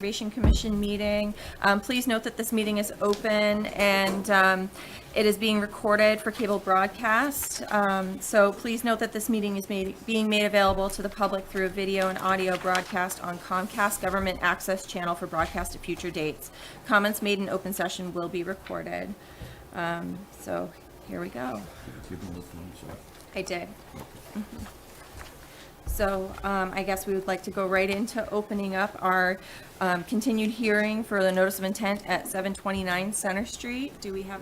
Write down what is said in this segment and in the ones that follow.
Conservation Commission meeting. Please note that this meeting is open and it is being recorded for cable broadcast. So please note that this meeting is being made available to the public through a video and audio broadcast on Comcast Government Access Channel for broadcast at future dates. Comments made in open session will be recorded. So here we go. I did. Mm-hmm. So I guess we would like to go right into opening up our continued hearing for the notice of intent at 729 Center Street. Do we have,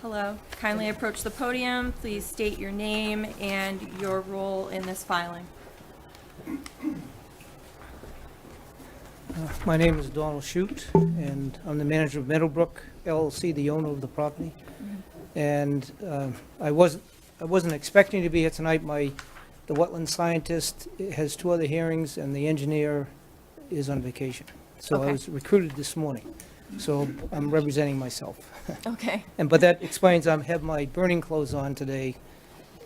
hello, kindly approach the podium. Please state your name and your role in this filing. My name is Donald Shute, and I'm the manager of Meadowbrook LLC, the owner of the property. And I wasn't expecting to be here tonight. The wetland scientist has 2 other hearings, and the engineer is on vacation. So Okay. I was recruited this morning, so I'm representing myself. Okay. But that explains I have my burning clothes on today,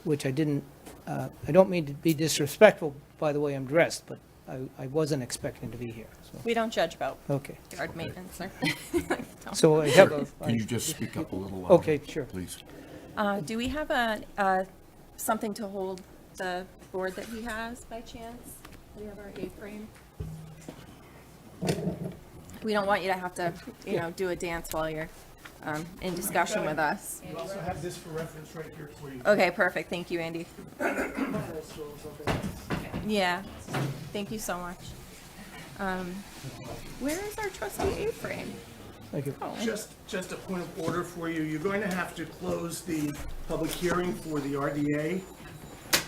which I didn't, I don't mean to be disrespectful by the way I'm dressed, but I wasn't expecting to be here, so, We don't judge about okay. yard maintenance, sir. So I have a. Can you just speak up a little louder? Okay, sure. Please. Do we have something to hold the board that he has by chance? Do we have our A-frame? We don't want you to have to, do a dance while you're in discussion with us. You also have this for reference right here for you. Okay, perfect. Thank you, Andy. Yeah, thank you so much. Where is our trustee A-frame? Thank you. Oh, Just a point of order for you. You're going to have to close the public hearing for the RDA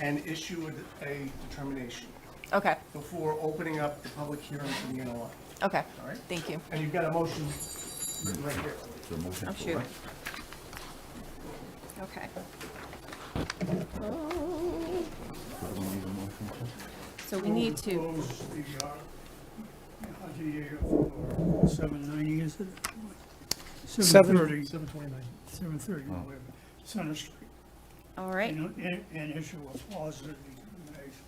and issue a determination okay, before opening up the public hearing for the NOI. okay. All right? Thank you. And you've got a motion written right here. The motion Oh, for shoot. what? Okay. What do we need a motion for? So we need to, Close the RDA for 790, is it? 7:30. 7:30, whatever, Center Street. all right, And issue a positive determination.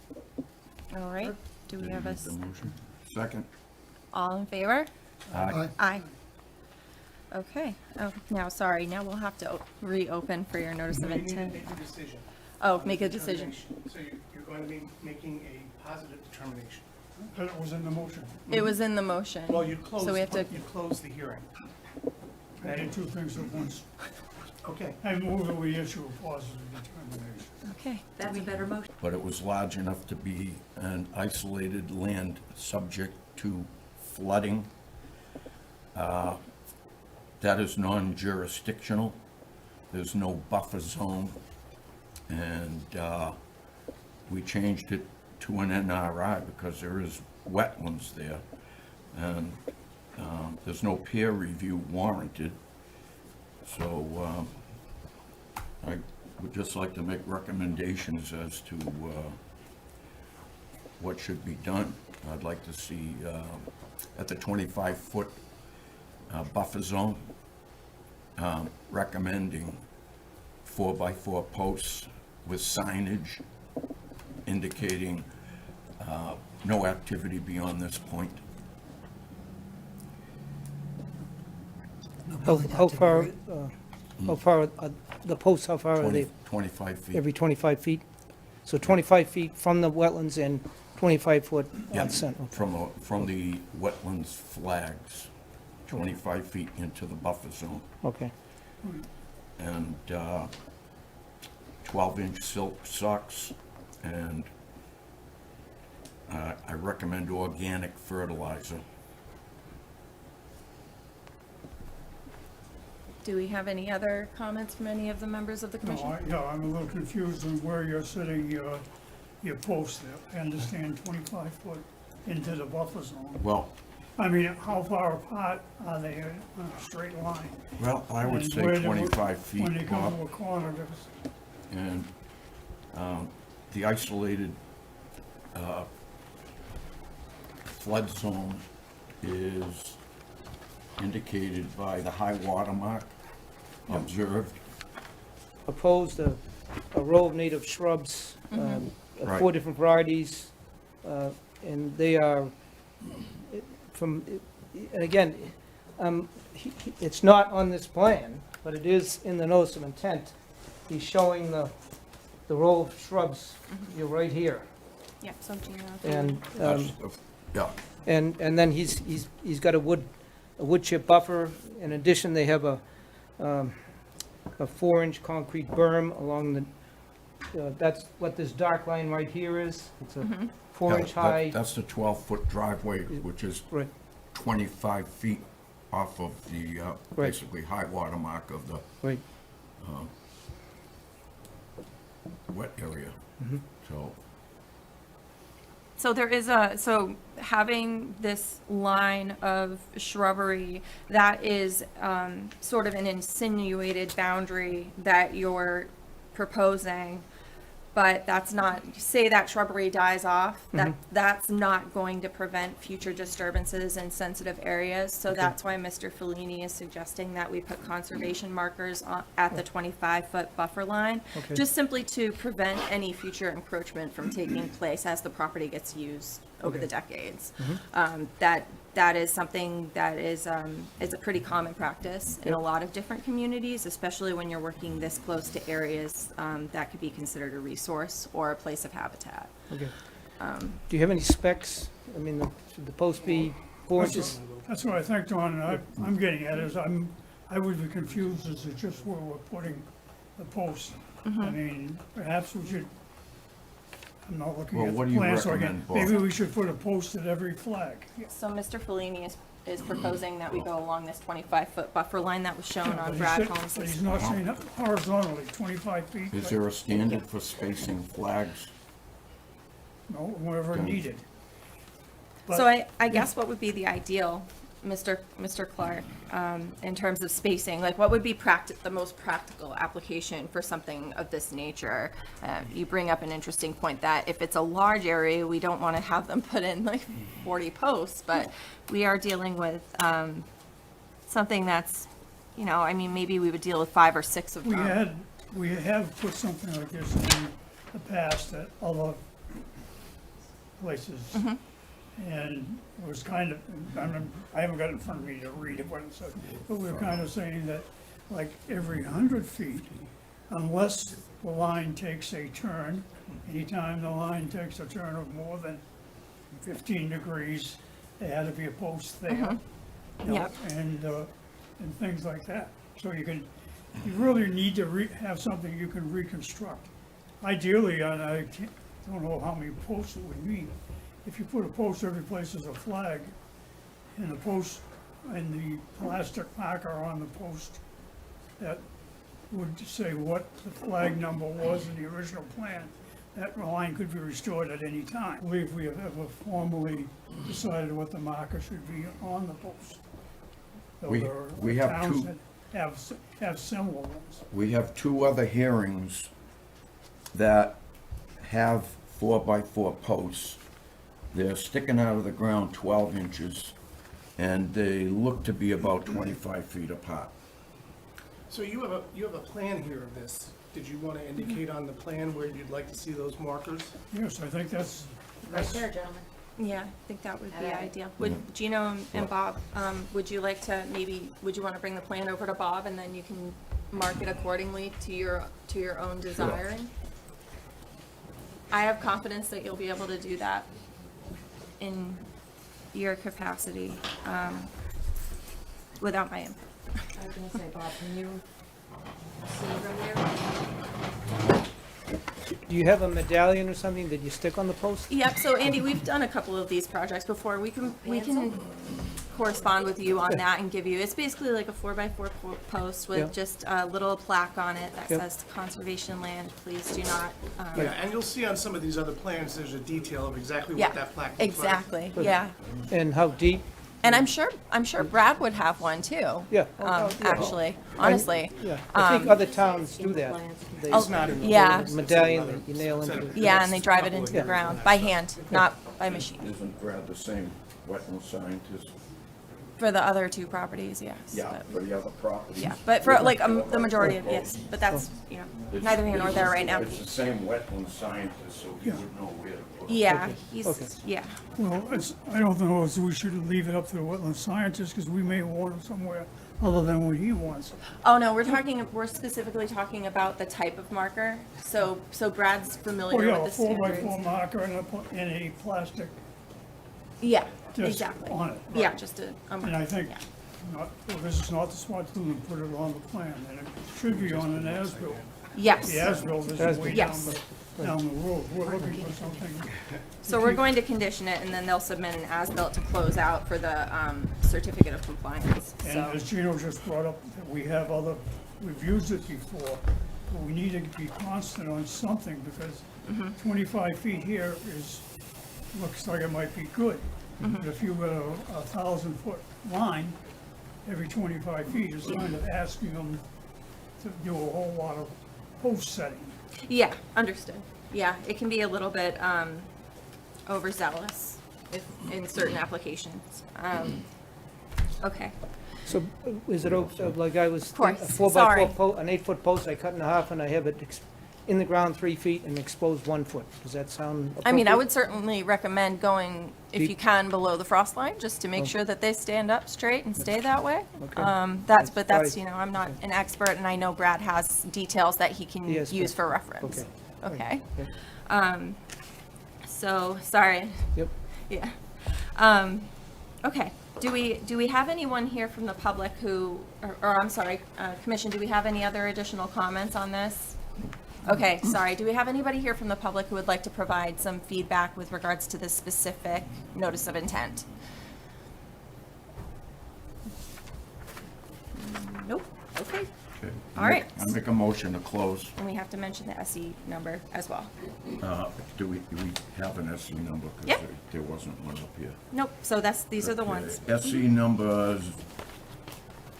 all right. Do we have a, The motion? Second? all in favor? Aye. Aye. Okay. Oh, now, sorry, now we'll have to reopen for your notice of You need to intent. make a decision. Oh, make a decision. Determination. So you're going to be making a positive determination. But it was in the motion. It was in the motion. Well, you close, So we have to, you close the hearing. I did 2 things at once. Okay. I move that we issue a positive determination. okay. That's a better motion. But it was large enough to be an isolated land subject to flooding. That is non-jurisdictional. There's no buffer zone. And we changed it to an NRI because there is wetlands there. And there's no peer review warranted. So I would just like to make recommendations as to what should be done. I'd like to see at the 25-foot buffer zone, recommending 4x4 posts with signage indicating no activity beyond this point. How far are the posts, how far are they? 25 feet. Every 25 feet? So 25 feet from the wetlands and 25 foot Yeah, on center. from the wetlands flags, 25 feet into the buffer zone. Okay. And 12-inch silk socks, and I recommend organic fertilizer. Do we have any other comments from any of the members of the No, commission? I'm a little confused on where you're setting your posts there. I understand 25 foot into the buffer zone. Well, I mean, how far apart are they on a straight line? I would And say where they- 25 feet, When they come Bob. to a corner, there's And the isolated flood zone is indicated by the high water mark observed. Proposed a row of native shrubs, Right. 4 different varieties, and they are from and again, it's not on this plan, but it is in the notice of intent. He's showing the row of shrubs, you're right here. Yep, so Gino. And, That's yeah, and then he's got a wood chip buffer. In addition, they have a 4-inch concrete berm along the, that's what this dark line right here is. It's a 4-inch high. that's the 12-foot driveway, which is Right, 25 feet off of the, Right. basically high water mark of the right. wet area. So, So there is so having this line of shrubbery, that is sort of an insinuated boundary that you're proposing, but that's not, say that shrubbery dies off, that's not going to prevent future disturbances in sensitive areas. So that's why Mr. Fellini is suggesting that we put conservation markers at the 25-foot buffer line, Okay. just simply to prevent any future encroachment from taking place as the property gets used over Okay. the decades. That is something that is a pretty common practice in a lot of different communities, especially when you're working this close to areas that could be considered a resource or a place of habitat. Okay. Do you have any specs? I mean, should the post be 4 inches? That's what I think, Don, and I'm getting at is I would be confused as to just where we're putting the post. I mean, perhaps we should, I'm not looking Well, at what the do you plan, so recommend, Bob? maybe we should put a post at every flag. So Mr. Fellini is proposing that we go along this 25-foot buffer line that was shown But on he Brad said- Holmes'. But he's not saying horizontally, 25 feet. is there a standard for spacing flags? No, wherever Okay. needed. So I guess what would be the ideal, Mr. Clark, in terms of spacing? Like, what would be the most practical application for something of this nature? You bring up an interesting point that if it's a large area, we don't want to have them put in like 40 posts, but we are dealing with something that's, I mean, maybe we would deal with 5 or 6 of them. We have put something like this in the past at other places. And it was kind of, I haven't got it in front of me to read it, what it said, but we were kind of saying that like every 100 feet, unless the line takes a turn, anytime the line takes a turn of more than 15 degrees, there had to be a post there. You know, Yep. And things like that. So you really need to have something you can reconstruct. Ideally, and don't know how many posts it would mean, if you put a post every place as a flag, and the post, and the plastic marker on the post that would say what the flag number was in the original plan, that line could be restored at any time. I believe we have ever formally decided what the marker should be on the post. Though We- there are we have towns two- that have similar ones. We have 2 other hearings that have 4x4 posts. They're sticking out of the ground 12 inches, and they look to be about 25 feet apart. So you have a plan here of this. Did you want to indicate on the plan where you'd like to see those markers? Yes, I think that's, Right there, gentlemen. Yeah, I think that would be Yeah. ideal. Would Gino and Bob, would you like to would you want to bring the plan over to Bob and then you can mark it accordingly to your own desiring? I have confidence that you'll be able to do that in your capacity, without my input. I was gonna say, Bob, can you see from there? Do you have a medallion or something that you stick on the post? Yep, so Andy, we've done a couple of these projects before. We can correspond with you on that and give you, it's basically like a 4x4 post Yeah. with just a little plaque on it that Yep. says conservation land, please do not. Yeah, and you'll see on some of these other plans, there's a detail of exactly Yeah, what that plaque looks like. exactly, yeah. And how deep? And I'm sure Brad would have one too. Yeah. Actually, honestly. Yeah, I think other towns do that. They Oh, yeah, medallion that you nail into the. yeah, and they drive it into the Yeah. ground by hand, not by machine. Isn't Brad the same wetland scientist? For the other two properties, yes. Yeah, but- for the other properties. Yeah, but for like the majority of, yes, but that's, you know, It's- neither here nor there right now. It's the same wetland scientist, so he would know where to put it. Yeah, Okay. he's, yeah. Well, I don't know if we should leave it up to the wetland scientist, because we may want it somewhere other than what he wants. Oh, no, we're specifically talking about the type of marker. So Brad's Oh, familiar yeah, a with the 4x4 standards. marker and a plastic Yeah, disc exactly. on it. Yeah, right. just a, And I think, yeah. well, this is not the spot to put it on the plan, and it should be on an as-built. Yes. The as-built is way Yes. down the road. We're looking for something. So we're going to condition it, and then they'll submit an as-built to close out for the certificate of compliance. And So, as Gino just brought up, that we've used it before, but we need to be constant on something, because 25 feet here looks like it might be good. But if you got a 1,000-foot line, every 25 feet is kind of asking them to do a whole lot of post setting. yeah, understood. Yeah, it can be a little bit overzealous in certain applications. Okay. So is it, like I was, course, a 4x4 sorry. an 8-foot post, I cut in half and I have it in the ground 3 feet and exposed 1 foot. Does that sound appropriate? I mean, I would certainly recommend going, if Be- you can, below the frost line, just to make sure that they stand up straight and stay that way. Okay. But that's, fine. you know, I'm not an expert, and I know Brad has details that he can Yes, use but- for reference. Okay. Okay. So, sorry, Yep. yeah. Okay, do we have anyone here from the public who, or I'm sorry, Commission, do we have any other additional comments on this? Okay, sorry, do we have anybody here from the public who would like to provide some feedback with regards to this specific notice of intent? Nope, okay, Okay. All right. I make a motion to close. and we have to mention the SE number as well. Do we have an SE number? 'Cause Yep. there wasn't one up here. Nope, so these are the ones. SE number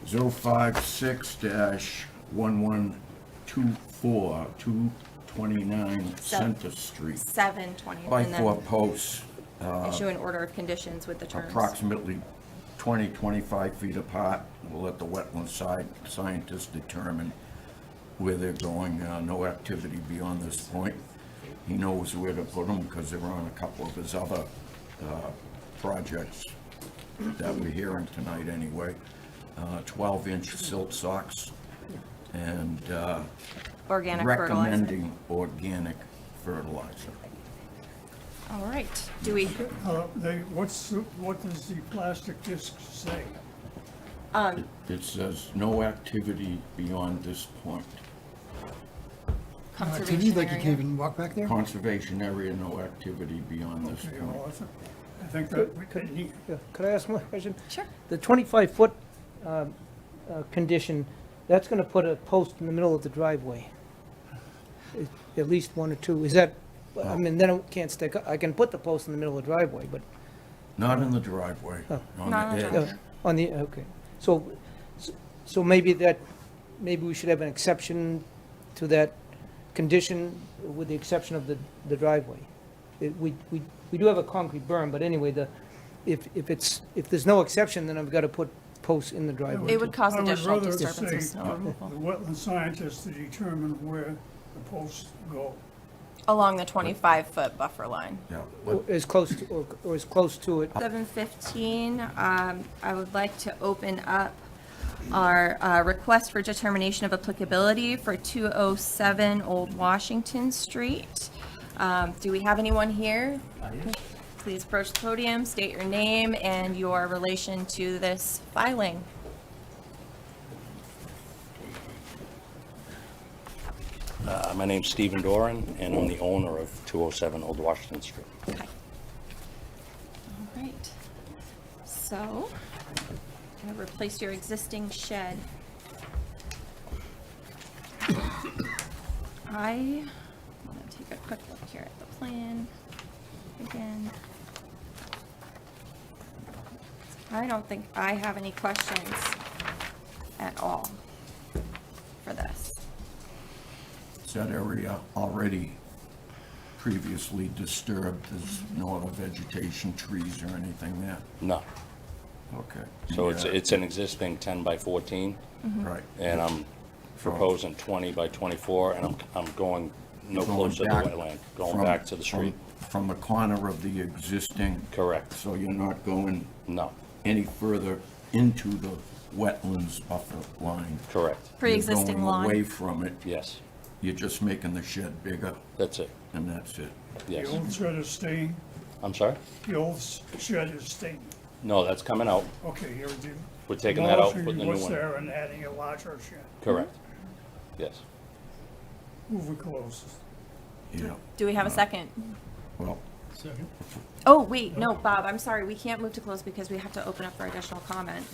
056-1124, 229 Center Street. 720, By and four then posts, issue an order of conditions with the terms. approximately 20, 25 feet apart. We'll let the wetland scientist determine where they're going. No activity beyond this point. He knows where to put them because they're on a couple of his other projects that we're hearing tonight anyway. 12-inch silt socks and Organic fertilizer. recommending organic fertilizer. All right, do we, What does the plastic disc say? It says no activity beyond this point. conservation Activity, like you can't area? even walk back there? Conservation area, no activity beyond this Okay, point. well, I think that we need, Yeah. Could I ask one question? Sure. The 25-foot condition, that's going to put a post in the middle of the driveway. At least one or two. Is that, I mean, then it can't stick, I can put the post in the middle of the driveway, but Not in the driveway, Oh. on Not on the the edge. driveway. on the, okay. So maybe we should have an exception to that condition with the exception of the driveway. We do have a concrete berm, but anyway, if there's no exception, then I've got to put posts in the driveway. It would cause I would additional rather disturbance of say snow the removal wetland scientist to determine where the posts go. along the 25-foot buffer line. Yeah, Or as close to, or as close to it. 7:15, I would like to open up our request for determination of applicability for 207 Old Washington Street. Do we have anyone here? Please approach the podium, state your name and your relation to this filing. My name's Stephen Doran, and I'm the owner of 207 Old Washington Street. Okay. All right. So, I'm gonna replace your existing shed. I'm gonna take a quick look here at the plan again. I don't think I have any questions at all for this. is that area already previously disturbed? There's no other vegetation, trees or anything there? No, Okay. So Yeah, it's an existing 10 by 14, Right. and I'm proposing 20 by 24, and I'm going no Going closer to the back wetland, going from- back to the street. From the corner of the existing, Correct. so you're not going No, any further into the wetlands buffer line. correct. Pre-existing You're going away lawn. from it, Yes, you're just making the shed bigger, that's it. and that's it. Yes. The old shed is staying, I'm sorry? the old shed is staying. No, that's coming out. Okay, you're We're taking that out, demolishing putting the new what's one. there and adding a larger shed. Correct. Yes. Move we close. Yeah, Do we have a second? well, Oh, wait, no, Bob, I'm sorry, we can't move to close because we have to open up for additional comment.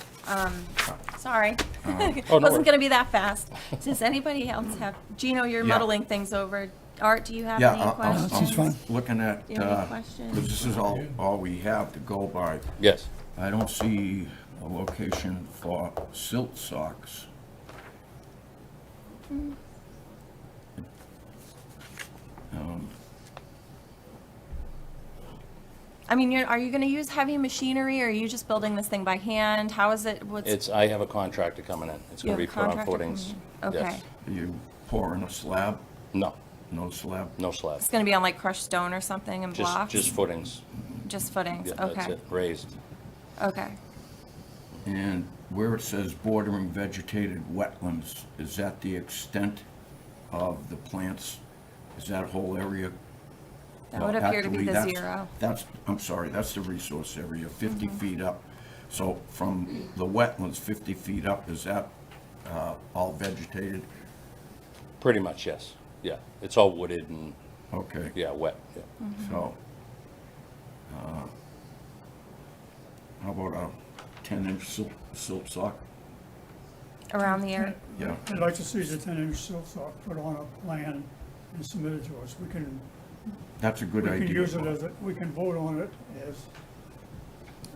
Sorry. Oh, no Wasn't worries. gonna be that fast. Does anybody else have, Gino, you're Yeah. muddling things over. Art, do you have yeah, any I'm questions? looking at, Do you have any questions? because this is all we have to go by. Yes. I don't see a location for silt socks. I mean, are you gonna use heavy machinery, or are you just building this thing by hand? How is it, what's? I have a contractor coming in. It's You gonna have be a put on contractor footings. coming in. Okay. Yes. Are you pouring a slab? No, No slab? no slab. It's gonna be on like crushed stone or something and blocks? Just footings. Just footings, Yeah, that's okay, it, raised. okay. And where it says bordering vegetated wetlands, is that the extent of the plants? Is that whole area? That would appear to be Actually, the that's- 0. That's, I'm sorry, that's the resource area, 50 feet up. So from the wetlands, 50 feet up, is that all vegetated? Pretty much, yes. Yeah, it's all wooded and, Okay, yeah, wet, yeah. so, how about a 10-inch silt sock? Around the area, Yeah, I'd like to see the 10-inch silt sock put on a plan and submitted to us. We can that's a good We idea. can use it as, we can vote on it as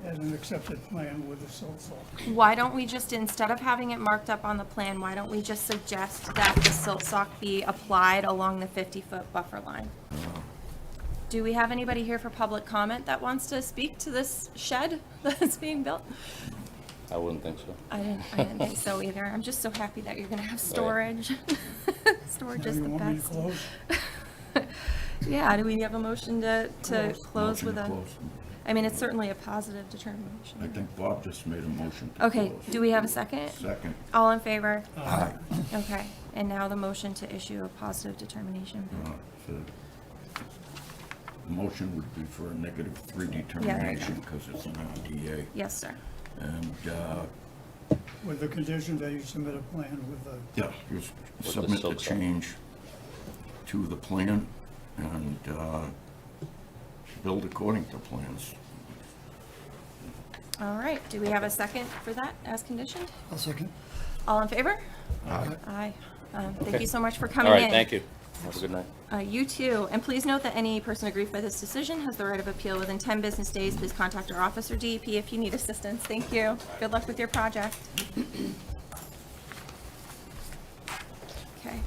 an accepted plan with the silt sock. why don't we just, instead of having it marked up on the plan, why don't we just suggest that the silt sock be applied along the 50-foot buffer line? Do we have anybody here for public comment that wants to speak to this shed that's being built? I wouldn't think so. I didn't think so either. I'm just so happy that you're gonna have storage. Storage Now is you the want me to best. close? Yeah, do we have a motion to close Motion with to a, close. I mean, it's certainly a positive I determination. think Bob just made a motion to Okay, close. do we have a second? Second. All in favor? Aye. Okay, and now the motion to issue a positive determination. So the motion would be for a -3 determination because it's an RDA. Yes, sir. And, With the condition that you submit a plan with the, yeah, just the submit the silk sock. change to the plan and build according to plans. All right, do we have a second for that as conditioned? I'll second. All in favor? Aye. Aye. Thank Okay. you so much for All coming in. right, thank you. Have a good night. You too. And please note that any person aggrieved by this decision has the right of appeal within 10 business days. Please contact our office or DEP if you need assistance. Thank you. Good luck with your project. Okay.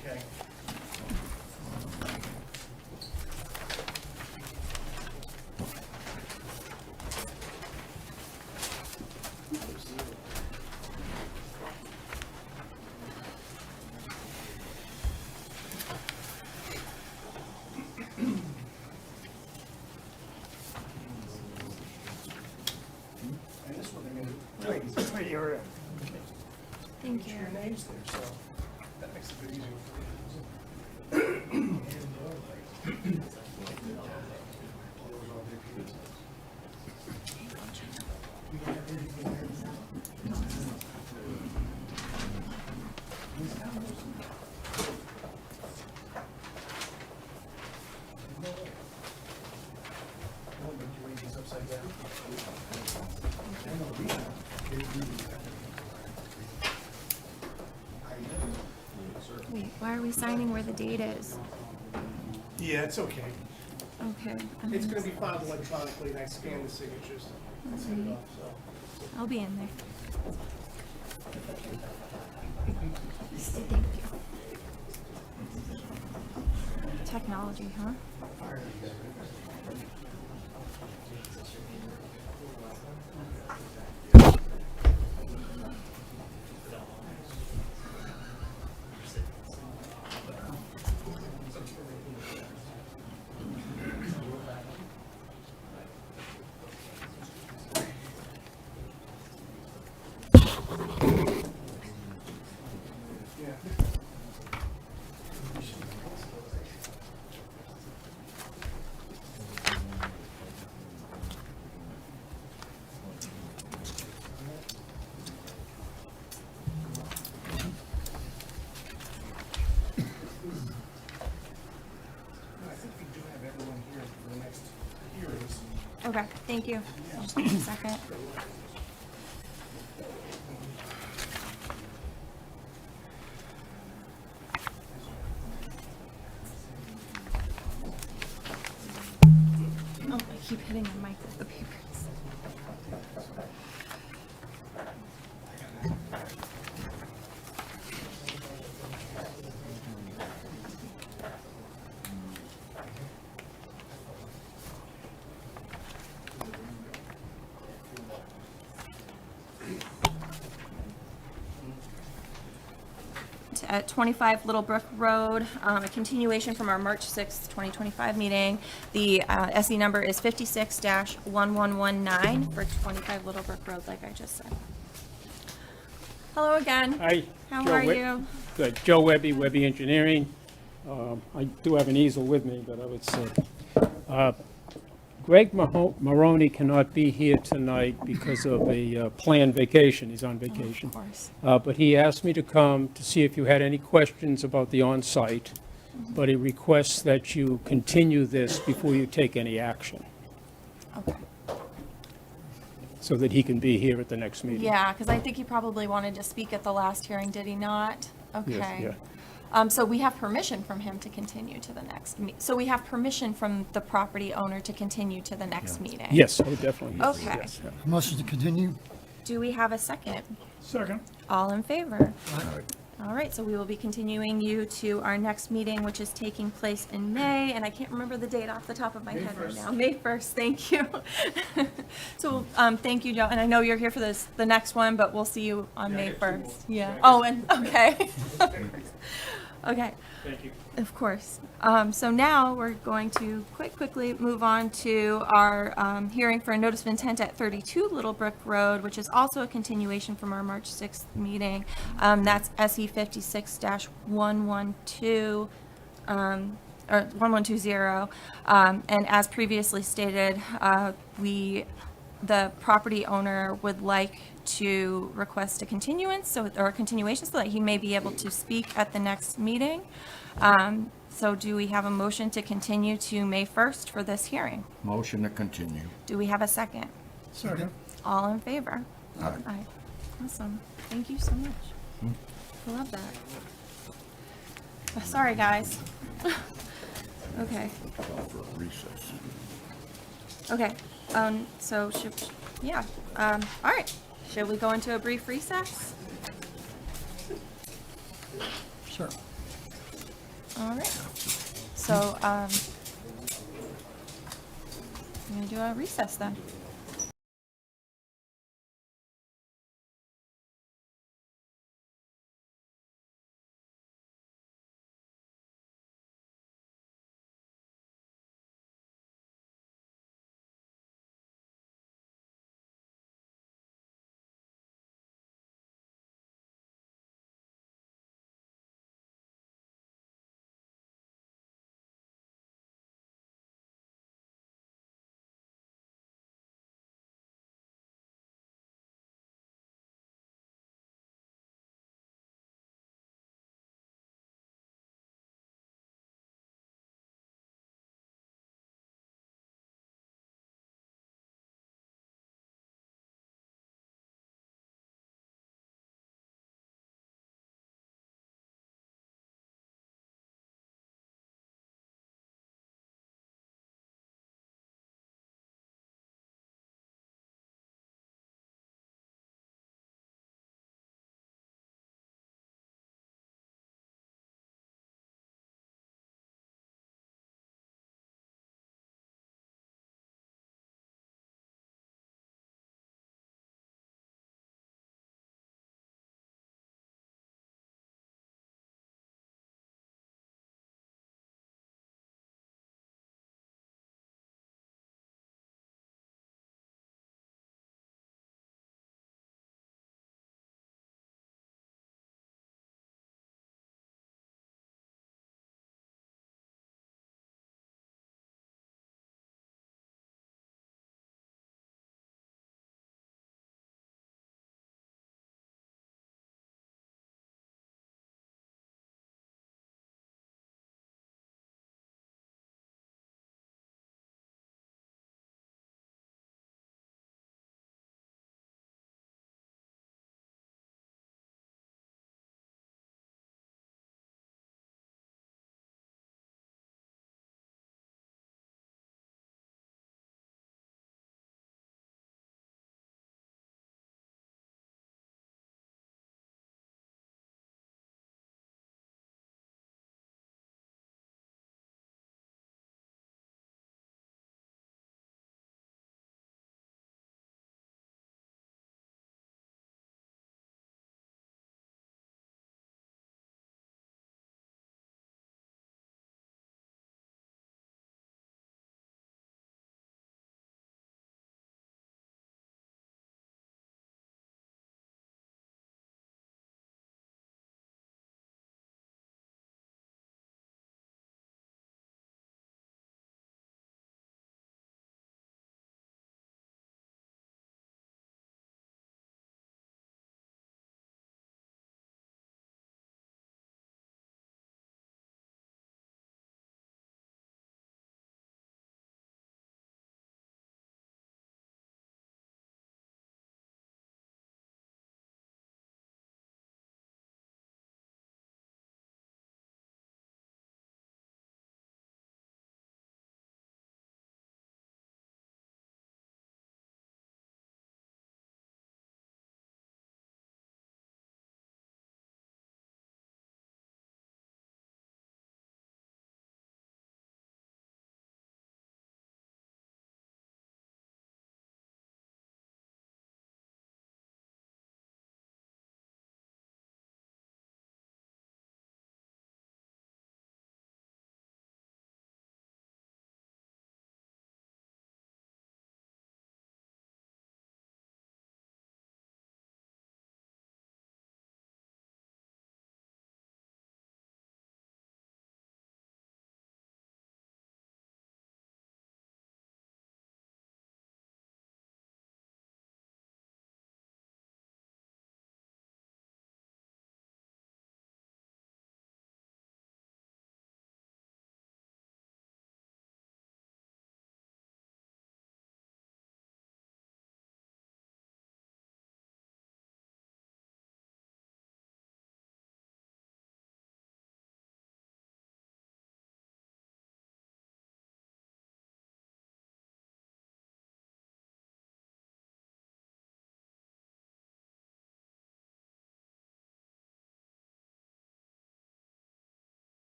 Okay. And this one, they're gonna, Right here. Thank you. your names there, so that makes it a bit easier for you. Upside down. Wait, why are we signing where the date is? Yeah, it's okay. Okay. It's gonna be filed electronically, and I scan the signatures. and send it off, so. I'll be in there. Thank you. Technology, huh? I think we do have everyone here for the next hearings. Okay, thank you. Just give me a second. Oh, I keep hitting the mic with the papers. At 25 Little Brook Road, a continuation from our March 6th, 2025 meeting. The SE number is 56-1119 for 25 Little Brook Road, like I just said. Hello again. Hi. How Joe are Web- you? Good. Joe Webby, Webby Engineering. I do have an easel with me, but I would say. Greg Maroney cannot be here tonight because of a planned vacation. He's on vacation. Of course. But he asked me to come to see if you had any questions about the on-site, but he requests that you continue this before you take any action, Okay. so that he can be here at the next meeting. Yeah, because I think he probably wanted to speak at the last hearing, did he not? Yes, Okay. yeah. So we have permission from him to continue to the next so we have permission from the property owner to continue to the next meeting? Yes, oh, definitely. yes, Okay. yes, yeah. Motion to continue? Do we have a second? Second. All in favor? All right, so we will be continuing you to our next meeting, which is taking place in May, and I can't remember the date off the top of my head right now. May 1st, thank you. So, thank you, Joe, and I know you're here for the next one, but we'll see you on May 1st. Yeah, oh, and, okay. Okay. Thank you. Of course. So now we're going to quickly move on to our hearing for a notice of intent at 32 Little Brook Road, which is also a continuation from our March 6th meeting. That's SE 56-1112, or 1120. And as previously stated, the property owner would like to request a continuance, or a continuation, so that he may be able to speak at the next meeting. So do we have a motion to continue to May 1st for this hearing? Motion to continue. Do we have a second? Second. All in favor? Aye. Aye. Awesome. Thank you so much. I love that. Sorry, guys. Okay. Call for a recess. Okay, so all right. Should we go into a brief recess? Sure. All right. So, I'm gonna do a recess then.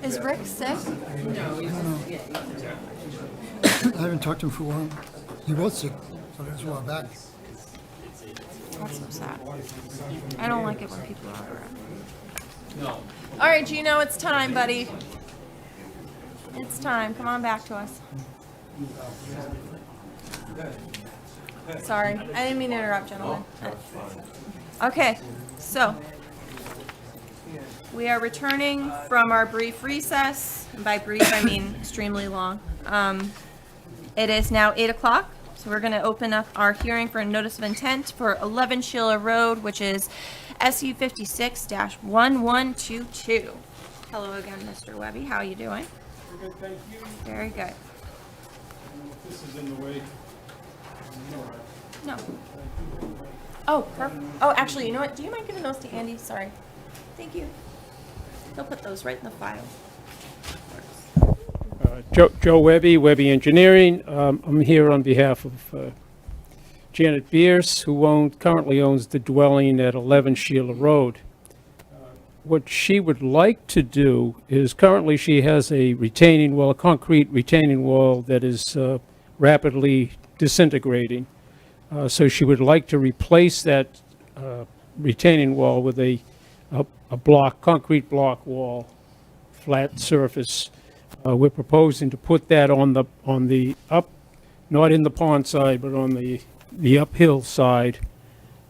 Is Rick sick? I haven't talked to him for a while. He was sick, so that's why I'm back. That's so sad. I don't like it when people are around. All right, Gino, it's time, buddy. It's time. Come on back to us. Sorry, I didn't mean to interrupt, gentlemen. Okay, so we are returning from our brief recess. And by brief, I mean extremely long. It is now 8 o'clock, so we're going to open up our hearing for a notice of intent for 11 Sheila Road, which is SU 56-1122. Hello again, Mr. Webby. How are you doing? Very good, thank you. Very good. This is in the way. No. Oh, perfect. Oh, actually, you know what? Do you mind giving those to Andy? Sorry. Thank you. He'll put those right in the file. Joe Webby, Webby Engineering. I'm here on behalf of Janet Bierce, who currently owns the dwelling at 11 Sheila Road. What she would like to do is, currently she has a retaining wall, a concrete retaining wall that is rapidly disintegrating. So she would like to replace that retaining wall with a concrete block wall, flat surface. We're proposing to put that on the up, not in the pond side, but on the uphill side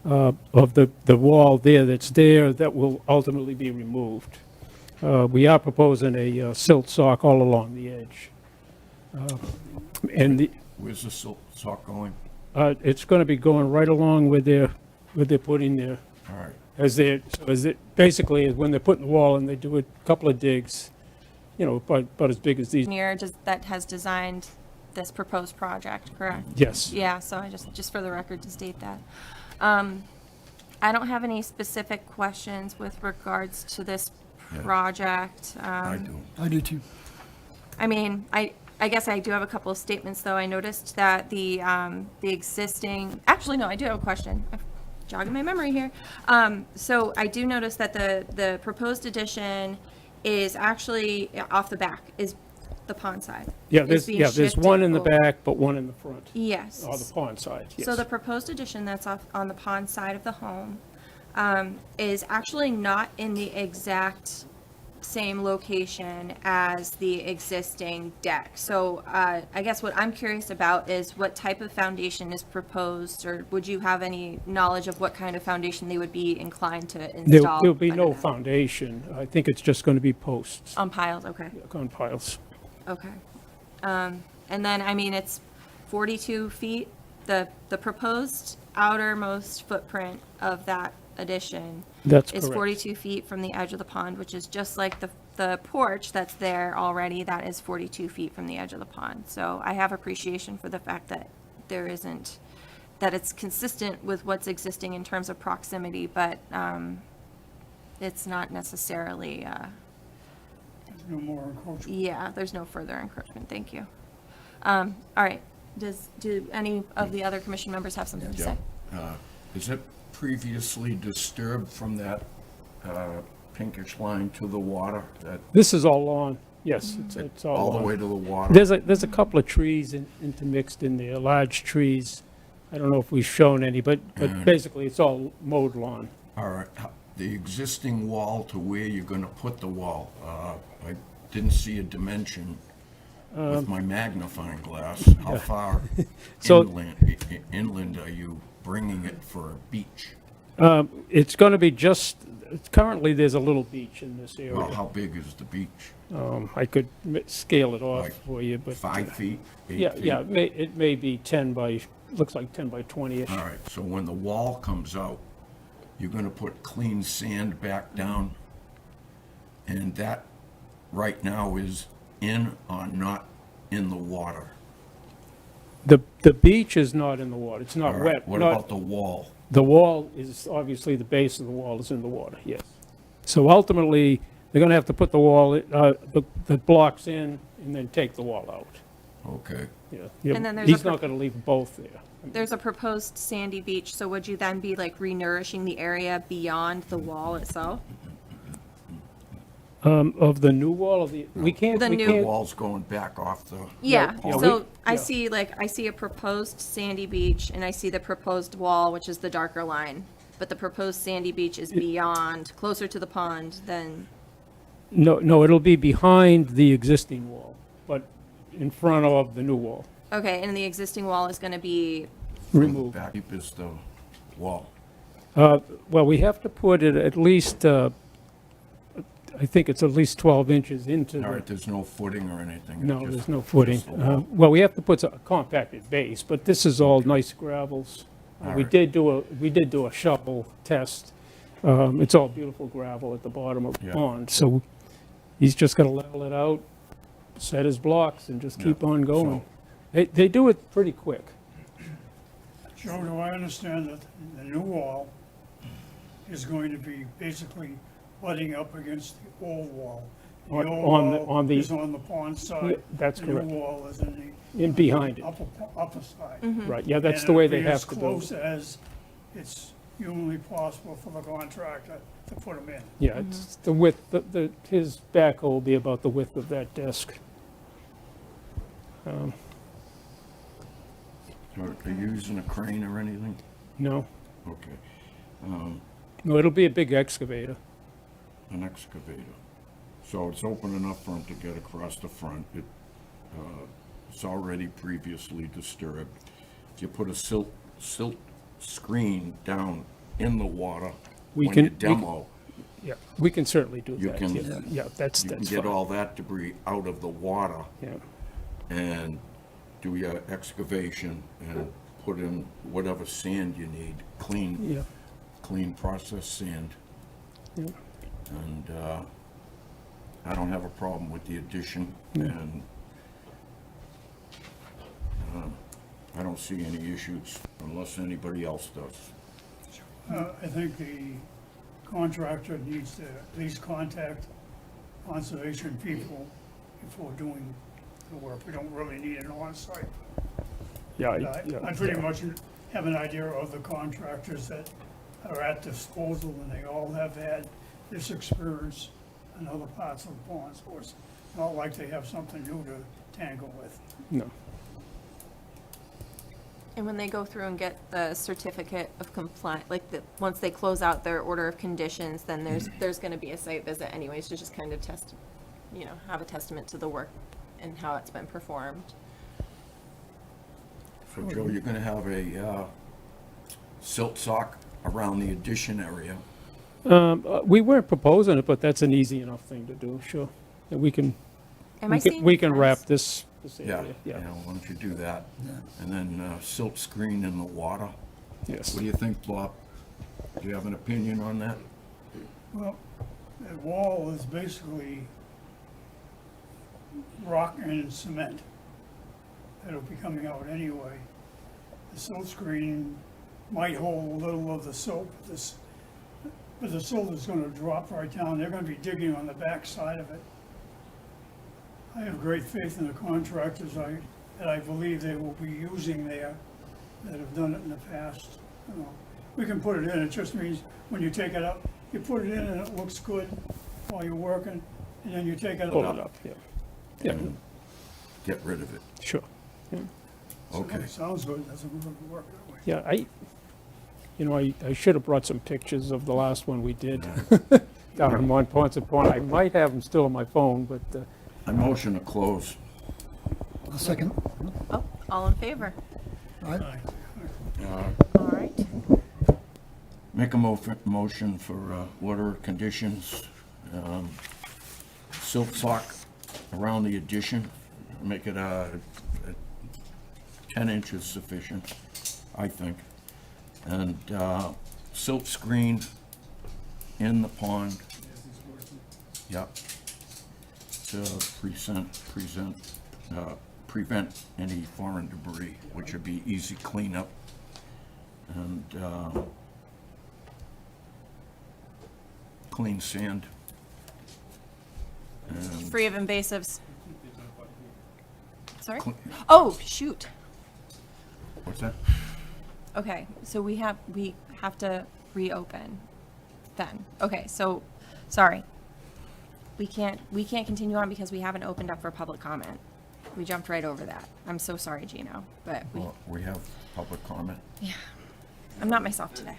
of the wall there that will ultimately be removed. We are proposing a silt sock all along the edge. Where's the silt sock going? It's going to be going right along where they're putting their, All right. basically when they're putting the wall in, they do a couple of digs, about as big as these. Engineer that has designed this proposed project, correct? Yes. Yeah, so I just for the record to state that. I don't have any specific questions with regards to this Yeah. project. I do. I do too. I mean, I guess I do have a couple of statements, though. I noticed that the existing, actually, no, I do have a question. I'm jogging my memory here. So I do notice that the proposed addition is actually off the back, is the pond side. Yeah, Is being there's one shifted in the over. back, but one in the front, Yes. or the pond side, yes. So the proposed addition that's off on the pond side of the home is actually not in the exact same location as the existing deck. So I guess what I'm curious about is what type of foundation is proposed, or would you have any knowledge of what kind of foundation they would be inclined to install? There'll be under no that? foundation. I think it's just going to be posts On piles, okay. on piles. Okay. And then, I mean, it's 42 feet, the proposed outermost footprint of that addition That's is correct. 42 feet from the edge of the pond, which is just like the porch that's there already, that is 42 feet from the edge of the pond. So I have appreciation for the fact that that it's consistent with what's existing in terms of proximity, but it's not necessarily, No more encroachment. yeah, there's no further encroachment, thank you. All right, do any of the other commission members have something to say? Is it previously disturbed from that pinkish line to the water? That This is all lawn, yes, it's all all the lawn. way to the water? There's a couple of trees intermixed in there, large trees. I don't know if we've shown any, but basically it's all mowed lawn. All right. The existing wall to where you're going to put the wall, I didn't see a dimension with my magnifying glass. How far So- inland are you bringing it for a beach? It's going to be currently there's a little beach in this Well, area. how big is the beach? I could scale it off Like for you, but. 5 feet? 8 Yeah, feet? yeah, it may be 10 by, looks like 10 by 20-ish. All right, so when the wall comes out, you're gonna put clean sand back down? And that, right now, is in or not in the water? The beach is not in the water, it's not All right, wet. what not- about the wall? The wall is, obviously, the base of the wall is in the water, yes. So ultimately, they're gonna have to put the wall, the blocks in, and then take the wall out. Okay, Yeah. And then there's He's a- not gonna leave both there. There's a proposed sandy beach, so would you then be like renourishing the area beyond the wall itself? Of the new wall, of the, we can't, The we new- The can't, wall's going back off the. Yeah, Yeah, so we- I yeah. see, like, I see a proposed sandy beach, and I see the proposed wall, which is the darker line. But the proposed sandy beach is beyond, closer to the pond than, no, it'll be behind the existing wall, but in front of the new wall, okay, and the existing wall is gonna be, removed. Back deep is the wall. Well, we have to put it at least, I think it's at least 12 inches into All right, the, there's no footing or anything. it's no, just- there's no footing. just the wall. Well, we have to put a compacted base, but this is all nice gravels. All We right. did do a shovel test. It's all beautiful gravel at the bottom of the Yeah. pond, so he's just gotta level it out, set his blocks, and just keep Yeah, on going. so- They do it pretty quick. Joe, do I understand that the new wall is going to be basically butting up against the old wall? The On- old on the- wall on the- is on the pond Yeah, side. that's correct. The new wall is in In behind the it, upper side. right, yeah, that's And the way it'll they be have as to do close it. as it's humanly possible for the contractor to put them in. Yeah, it's the width, his backhoe will be about the width of that desk. Are you using a crane or anything? No, Okay, no, it'll be a big excavator. an excavator. So it's open enough for him to get across the front. It's already previously disturbed. If you put a silt screen down in the water, We when can- you demo, Yeah, we can certainly do You that. can- Yeah, yeah, that's you can fine. get all that debris out of the water Yeah, and do your excavation and put in whatever sand you need, yeah, clean processed sand. Yeah. And I don't have a problem with the addition, Yeah. and I don't see any issues unless anybody else does. I think the contractor needs to at least contact conservation people before doing the work. We don't really need an on-site. yeah, I pretty much have an idea of the contractors that are at disposal, and they all have had this experience in other parts of the pond, so it's not like they have something new to tangle with. no, and when they go through and get the certificate of compliance, like, once they close out their order of conditions, then there's gonna be a site visit anyways, to just kind of test, have a testament to the work and how it's been performed. So Joe, you're gonna have a silt sock around the addition area. we weren't proposing it, but that's an easy enough thing to do, sure. And we can, Am I we can, seeing we can difference? wrap this Yeah, area, yeah, yeah, why don't you do that? And then silt screen in the water. yes. What do you think, Bob? Do you have an opinion on that? Well, that wall is basically rock and cement that'll be coming out anyway. The silt screen might hold a little of the silt, but the silt is gonna drop right down. They're gonna be digging on the back side of it. I have great faith in the contractors that I believe they will be using there, that have done it in the past. We can put it in, it just means when you take it up, you put it in and it looks good while you're working, and then you take it Pull up. it up, yeah, yeah, And get rid of it. sure. Okay. Sounds good, doesn't really work that way. Yeah, I should have brought some pictures of the last one we did down in Mont Ponce Pond. I might have them still on my phone, but, I motion to close. A second. Oh, all in favor? Aye. All right. Make a motion for order of conditions. Silt sock around the addition. Make it 10 inches sufficient, I think. And silt screen in the pond. Yep. To prevent any foreign debris, which would be easy cleanup. And clean sand. And Free of invasives. Sorry? Cl- Oh, shoot. what's that? Okay, so we have to reopen then. Okay, so, sorry. we can't continue on because we haven't opened up for public comment. We jumped right over that. I'm so sorry, Gino, but Well, we have public comment. I'm not myself today.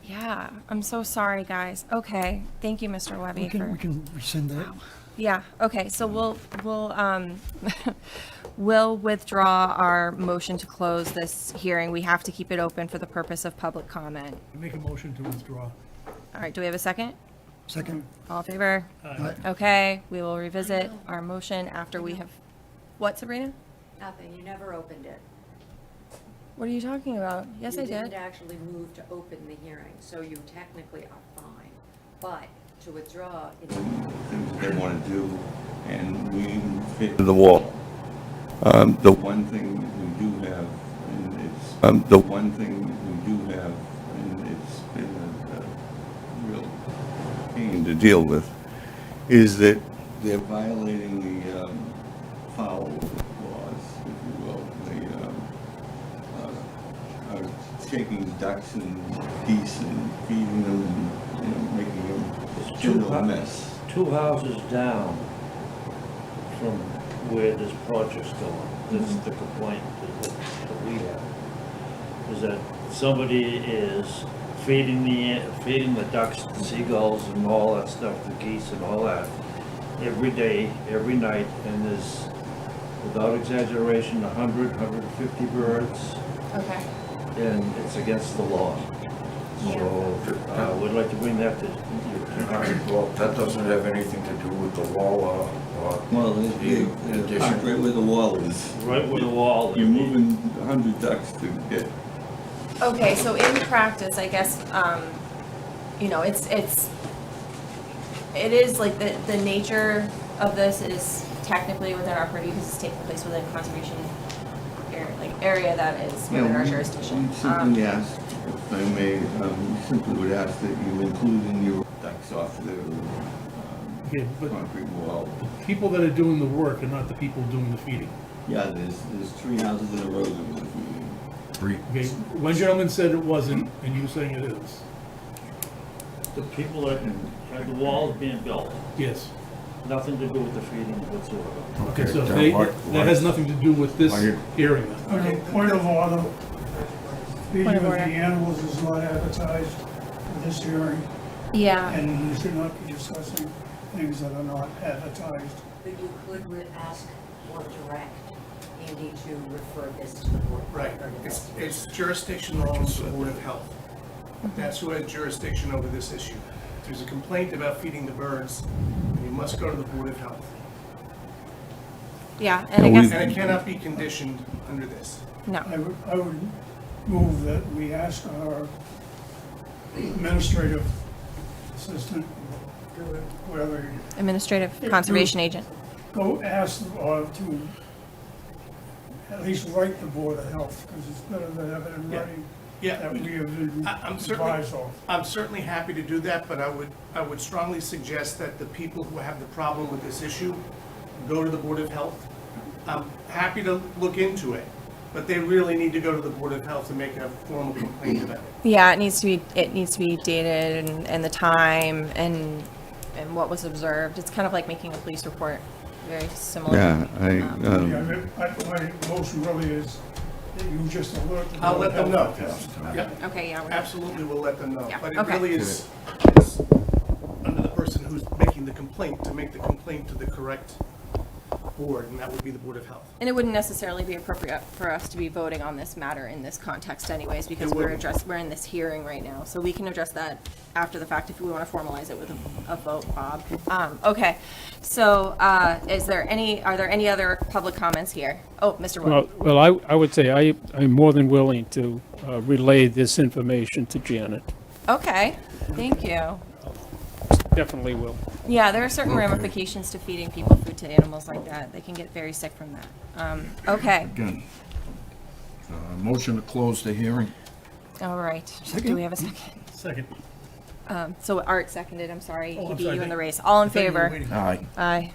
Yeah, I'm so sorry, guys. Okay, thank you, Mr. Webby. We can rescind that. Yeah, okay, so we'll withdraw our motion to close this hearing. We have to keep it open for the purpose of public comment. Make a motion to withdraw. All right, do we have a second? Second. All in favor? Aye. Okay, we will revisit our motion after we have, what, Sabrina? Nothing, you never opened it. What are you talking about? Yes, I You didn't did. actually move to open the hearing, so you technically are fine. But to withdraw, things they want to do, and we fit the wall. The one thing we do have, and it's, the one thing we do have, and it's been a real pain to deal with, is that they're violating the foul laws, if you will. They are taking ducks and geese and feeding them and, you know, making them a general mess. Two houses down from where this project's going, this is the complaint that we have, is that somebody is feeding the ducks, the seagulls and all that stuff, the geese and all that, every day, every night, and there's, without exaggeration, 150 birds, Okay. and it's against the law. So, we'd like to bring that to your Well, that doesn't have anything to do with the wall or Well, the they're addition. right where the wall is. right where the wall is. You're moving 100 ducks to get, Okay, so in practice, I guess, you know, it is like the nature of this is technically within our purview because it's taking place within conservation area that is within our jurisdiction. We simply ask, if I may, we simply would ask that you include in your ducks off the Okay, but concrete wall. the people that are doing the work are not the people doing the feeding. Yeah, there's 3 houses in a row that we're feeding. Three. Okay, one gentleman said it wasn't, and you saying it is. The people that had the walls being built, Yes. nothing to do with the feeding whatsoever. Okay, so then they, why- that has nothing to do with this why you- hearing then. Okay, point of order. Feeding Point of of the order. animals is not advertised for this hearing, Yeah. and you should not be discussing things that are not advertised. but you could ask or direct Andy to refer this to the board. Right, it's jurisdictional over the Board of Health. That's who has jurisdiction over this issue. If there's a complaint about feeding the birds, you must go to the Board of Health. Yeah, and I guess, And it cannot be conditioned under this. no. I would move that we ask our administrative assistant, whoever, Administrative conservation agent. go ask or to at least write the Board of Health, because it's better to have it in Yeah. writing Yeah, that we have been I'm certainly, advised of. I'm certainly happy to do that, but I would strongly suggest that the people who have the problem with this issue go to the Board of Health. I'm happy to look into it, but they really need to go to the Board of Health to make a formal complaint about it. Yeah, it needs to be dated and the time and what was observed. It's kind of like making a police report, very similar. Yeah, My motion really is that you just alert the I'll Board let of them know. Health. Yep, Okay, yeah. absolutely, we'll let them know. Yeah, But it okay. really is under the person who's making the complaint to make the complaint to the correct board, and that would be the Board of Health. And it wouldn't necessarily be appropriate for us to be voting on this matter in this context anyways, because It wouldn't. we're in this hearing right now. So we can address that after the fact if we want to formalize it with a vote, Bob. Okay, so, are there any other public comments here? Oh, Mr. Wood. Well, I would say I'm more than willing to relay this information to Janet. Okay, thank you. Definitely will. Yeah, there are certain ramifications to feeding people food to animals like that. They can get very sick from that. Okay, Again, motion to close the hearing. all right. Do we have a second? Second. So Art seconded, I'm sorry. Oh, He I'm beat sorry, you in the thank- race. All in I thought you were favor? waiting. Aye. Aye.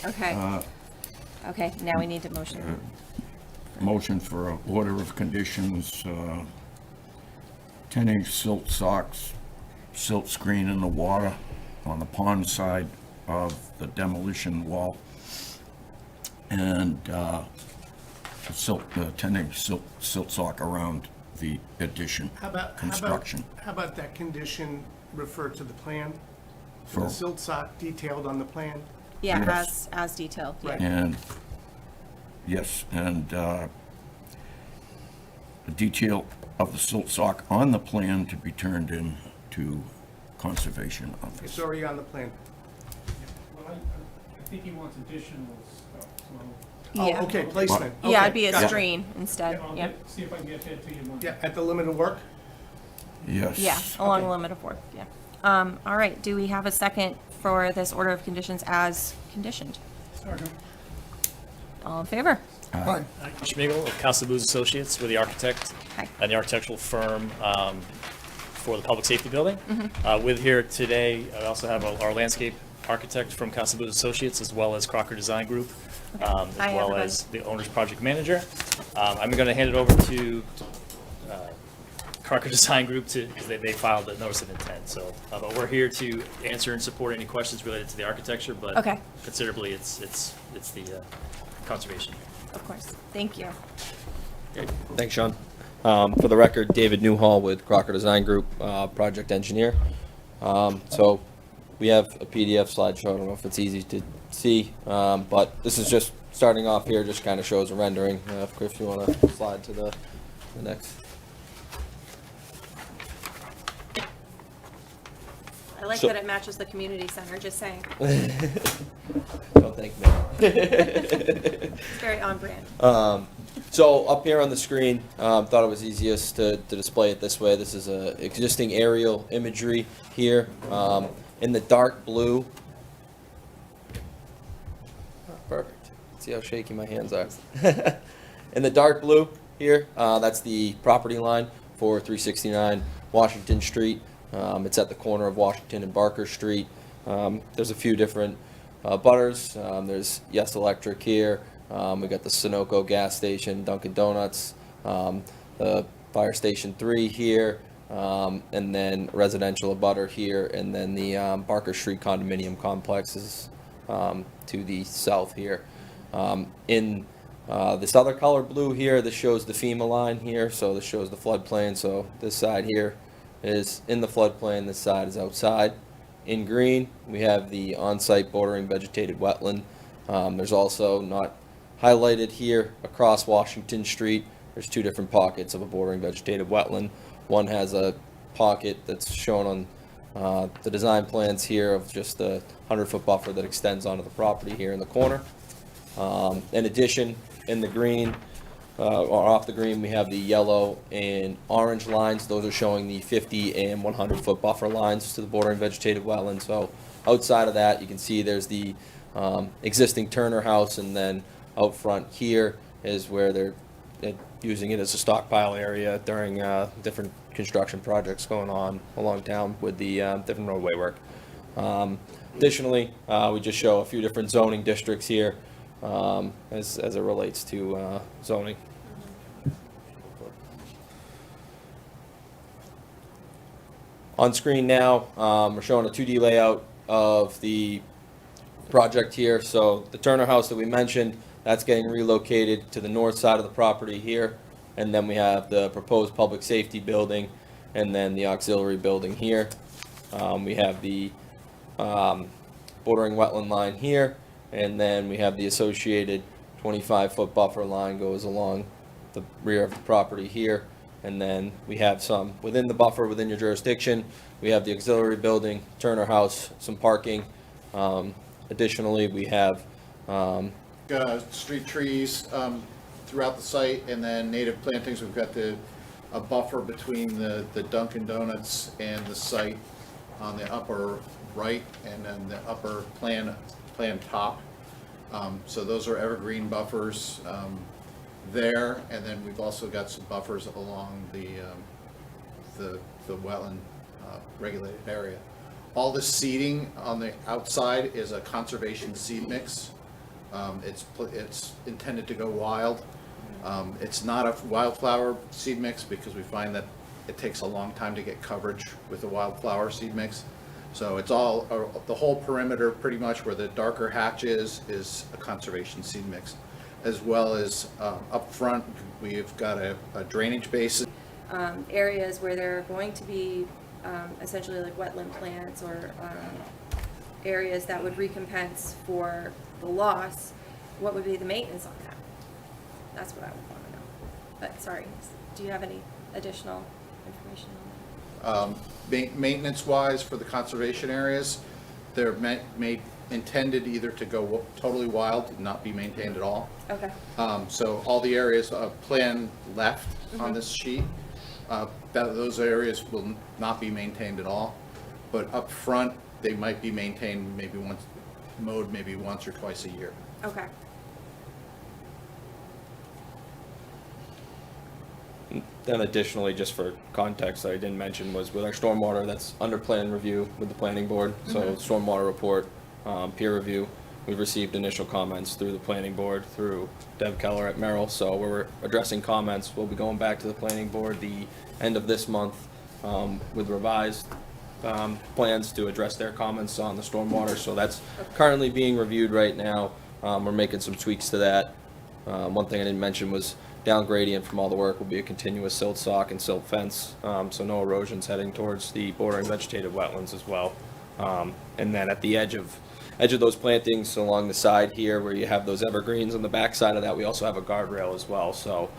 Okay. Okay, now we need to motion. Motion for an order of conditions, 10-inch silt socks, silt screen in the water, on the pond side of the demolition wall, and a 10-inch silt sock around the addition construction. How about that condition refer to the plan? For- The silt sock detailed on the plan? Yeah, Yes. as detailed, yeah. And, yes, and the detail of the silt sock on the plan to be turned in to Conservation It's Office. already on the plan. Well, I think he wants additional stuff, so. Yeah. Oh, okay, placement. Yeah, Okay, it'd be a gotcha. screen instead, I'll yeah. see if I can get that to you Monday. Yeah, at the limit of work? Yes. Yeah, along Okay. the limit of work, yeah. All right, do we have a second for this order of conditions as conditioned? Second. All in favor? Fine. Schmigel of Casa Booz Associates, we're the architect Hi. and the architectural firm for the public safety building. With here today, I also have our landscape architect from Casa Booz Associates, as well as Crocker Design Group, as Hi, well everybody. as the owner's project manager. I'm going to hand it over to Crocker Design Group because they filed the notice of intent. So, but we're here to answer and support any questions related to the architecture, but Okay. considerably it's the conservation. Of course, thank you. Thanks, Sean. For the record, David Newhall with Crocker Design Group, project engineer. So we have a PDF slideshow. I don't know if it's easy to see, but this is just starting off here, just kind of shows a rendering. If you want to slide to the next. I like So- that it matches the community center, just saying. Don't thank me. It's very on brand. So up here on the screen, thought it was easiest to display it this way. This is a existing aerial imagery here. In the dark blue. Oh, perfect. See how shaky my hands are. In the dark blue here, that's the property line for 369 Washington Street. It's at the corner of Washington and Barker Street. There's a few different butters. There's Yes Electric here. We got the Sunoco gas station, Dunkin' Donuts, the Fire Station 3 here, and then residential abutter here, and then the Barker Street condominium complexes to the south here. In this other color blue here, this shows the FEMA line here, so this shows the floodplain. So this side here is in the floodplain, this side is outside. In green, we have the on-site bordering vegetated wetland. There's also not highlighted here across Washington Street. There's two different pockets of a bordering vegetated wetland. One has a pocket that's shown on the design plans here of just a 100-foot buffer that extends onto the property here in the corner. In addition, in the green, or off the green, we have the yellow and orange lines. Those are showing the 50 and 100-foot buffer lines to the bordering vegetated wetland. So outside of that, you can see there's the existing Turner house, and then out front here is where they're using it as a stockpile area during different construction projects going on along town with the different roadway work. Additionally, we just show a few different zoning districts here as it relates to zoning. On screen now, we're showing a 2D layout of the project here. So the Turner house that we mentioned, that's getting relocated to the north side of the property here. And then we have the proposed public safety building and then the auxiliary building here. We have the bordering wetland line here, and then we have the associated 25-foot buffer line goes along the rear of the property here. And then we have some within the buffer, within your jurisdiction. We have the auxiliary building, Turner house, some parking. Additionally, we have street trees throughout the site, and then native plantings. We've got a buffer between the Dunkin' Donuts and the site on the upper right, and then the upper plan top. So those are evergreen buffers there, and then we've also got some buffers along the wetland regulated area. All the seeding on the outside is a conservation seed mix. It's intended to go wild. It's not a wildflower seed mix because we find that it takes a long time to get coverage with the wildflower seed mix. So it's all, the whole perimeter, pretty much where the darker hatch is a conservation seed mix. As well as up front, we've got a drainage basin. Areas where there are going to be essentially like wetland plants or areas that would recompense for the loss, what would be the maintenance on that? That's what I would want to know. But sorry, do you have any additional information on that? Maintenance-wise for the conservation areas, they're intended either to go totally wild, to not be maintained at all. Okay. So all the areas plan left on this sheet, those areas will not be maintained at all. But up front, they might be maintained maybe once or twice a year. Okay. Then additionally, just for context, I didn't mention was with our stormwater, that's under plan review with the planning board. So stormwater report, peer review. We've received initial comments through the planning board, through Deb Keller at Merrill. So we're addressing comments. We'll be going back to the planning board the end of this month with revised plans to address their comments on the stormwater. So that's currently being reviewed right now. We're making some tweaks to that. One thing I didn't mention was down gradient from all the work will be a continuous silt sock and silt fence, so no erosions heading towards the bordering vegetative wetlands as well. And then at the edge of those plantings along the side here where you have those evergreens on the back side of that, we also have a guardrail as well. So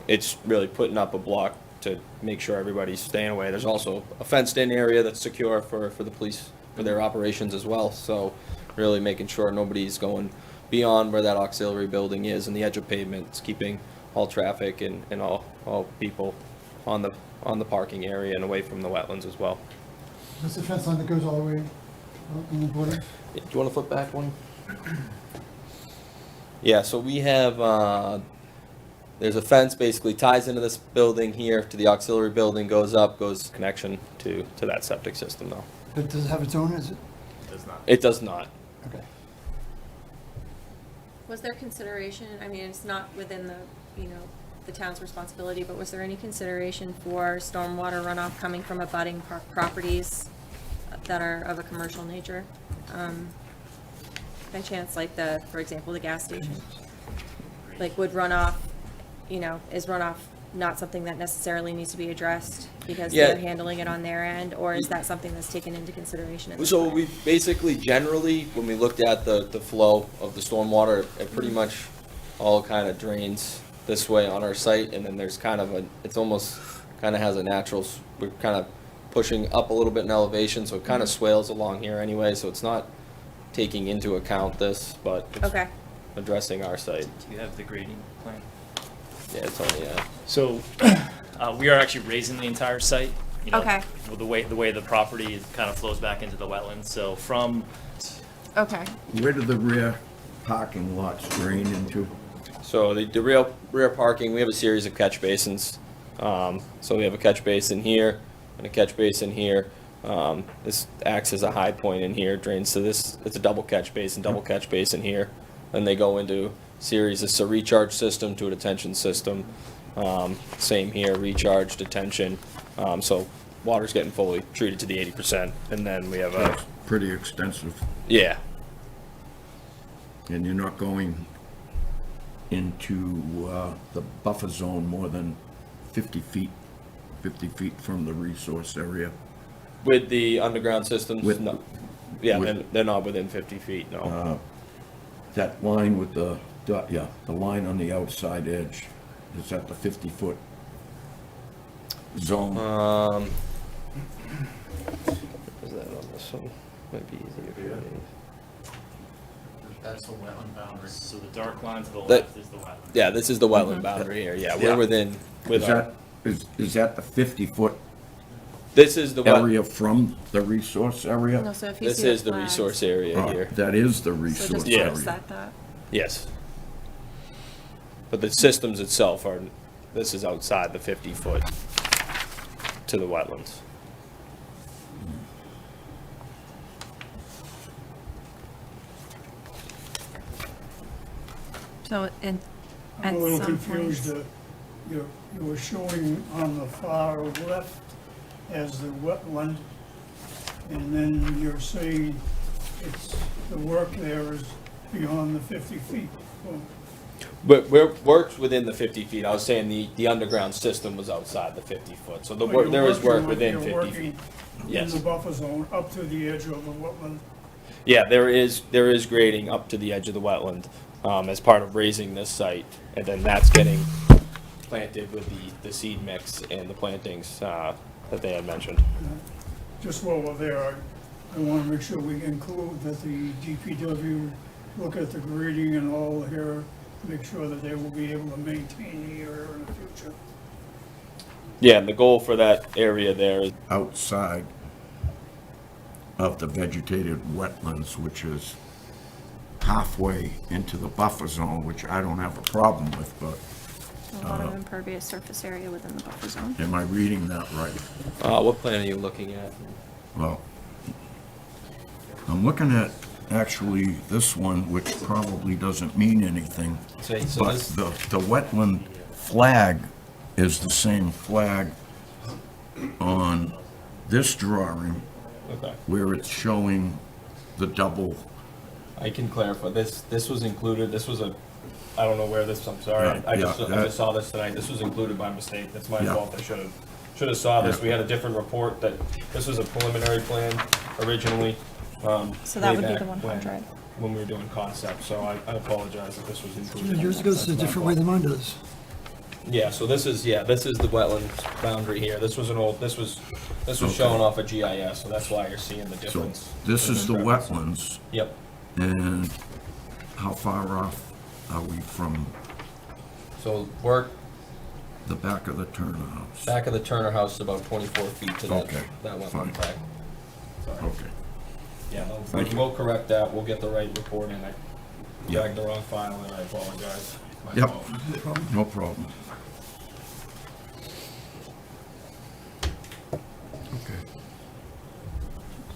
it's really putting up a block to make sure everybody's staying away. There's also a fenced in area that's secure for the police for their operations as well. So really making sure nobody's going beyond where that auxiliary building is and the edge of pavement. It's keeping all traffic and all people on the parking area and away from the wetlands as well. That's the fence line that goes all the way on the border? Do you want to flip back one? Yeah, so we have, there's a fence basically ties into this building here to the auxiliary building, goes up, goes connection to that septic system though. But does it have its own, is it? It does not. Okay. Was there consideration, I mean, it's not within the town's responsibility, but was there any consideration for stormwater runoff coming from abutting properties that are of a commercial nature? By chance, like for example, the gas station? Like would runoff, is runoff not something that necessarily needs to be addressed because they're handling it on their end, or is that something that's taken into consideration at this So point? we basically generally, when we looked at the flow of the stormwater, it pretty much all kind of drains this way on our site, and then there's kind of it's almost kind of has a natural, we're kind of pushing up a little bit in elevation, so it kind of swales along here anyway, so it's not taking into account this, but it's addressing our site. Do you have the grading plan? Yeah, it's only, So, we are actually raising the entire site. Okay. With the way the property kind of flows back into the wetlands. So from, Okay. Where do the rear parking lots drain into? So the rear parking, we have a series of catch basins. So we have a catch basin here and a catch basin here. This acts as a high point in here, drains to this, it's a double catch basin here. Then they go into series, it's a recharge system to a detention system. Same here, recharge, detention. So water's getting fully treated to the 80%. And then we have That's pretty extensive. yeah. And you're not going into the buffer zone more than 50 feet from the resource area. With the underground systems, no. Yeah, with- they're not within 50 feet, no. That line with the line on the outside edge, is that the 50-foot zone? Is that on this one? Might be easier for me. That's the wetland boundary. so the dark line to the That- left is the wetland. Yeah, this is the wetland boundary here, yeah, we're Yeah. within, Is that the 50-foot this is the area from the resource area? No, so if you This see is the flags- resource area Oh, here, that is the So resource just Yeah. area. offset that. yes. But the systems itself are, this is outside the 50-foot to the wetlands. So I'm at a little some confused, point, you were showing on the far left as the wetland, And then you're saying it's, the work there is beyond the 50 feet. Well, But we're works within the 50 feet. I was saying the underground system was outside the 50 foot. So the you're work, there is work working- within you're 50 feet. working Yes. in the buffer zone up to the edge of the wetland. Yeah, there is grading up to the edge of the wetland as part of raising this site, and then that's getting planted with the seed mix and the plantings that they had mentioned. Just while we're there, I want to make sure we include that the DPW look at the grading and all here, make sure that they will be able to maintain the area in the future. Yeah, and the goal for that area there is Outside of the vegetated wetlands, which is halfway into the buffer zone, which I don't have a problem with, but A lot of impervious surface area within the buffer zone. am I reading that right? what plan are you looking at? Well, I'm looking at actually this one, which probably doesn't mean anything. So But this- the wetland flag is the same flag on this drawing Okay. where it's showing the double. I can clarify. This was included. This was I don't know where this. I'm sorry. Yeah, I yeah, just saw this tonight. This was included by mistake. That's my Yeah. fault. I should have saw this. Yeah. We had a different report that this was a preliminary plan originally. So that way would be back the 100. when we were doing concept. So I apologize if this was included. Yours goes a That's my different way fault. than mine does. Yeah. So this is the wetland boundary here. This was Okay. showing off a GIS. So that's why you're seeing the So difference. this is the Difference. wetlands, Yep. and how far off are we from So work the back of the Turner house? back of the Turner house is about 24 feet to that Okay, that fine. wetland track. Okay. Yeah, Thank you. we'll correct that, we'll get the right report in, I Yeah. dragged the wrong file and I apologize. My Yep, fault. no problem. Okay.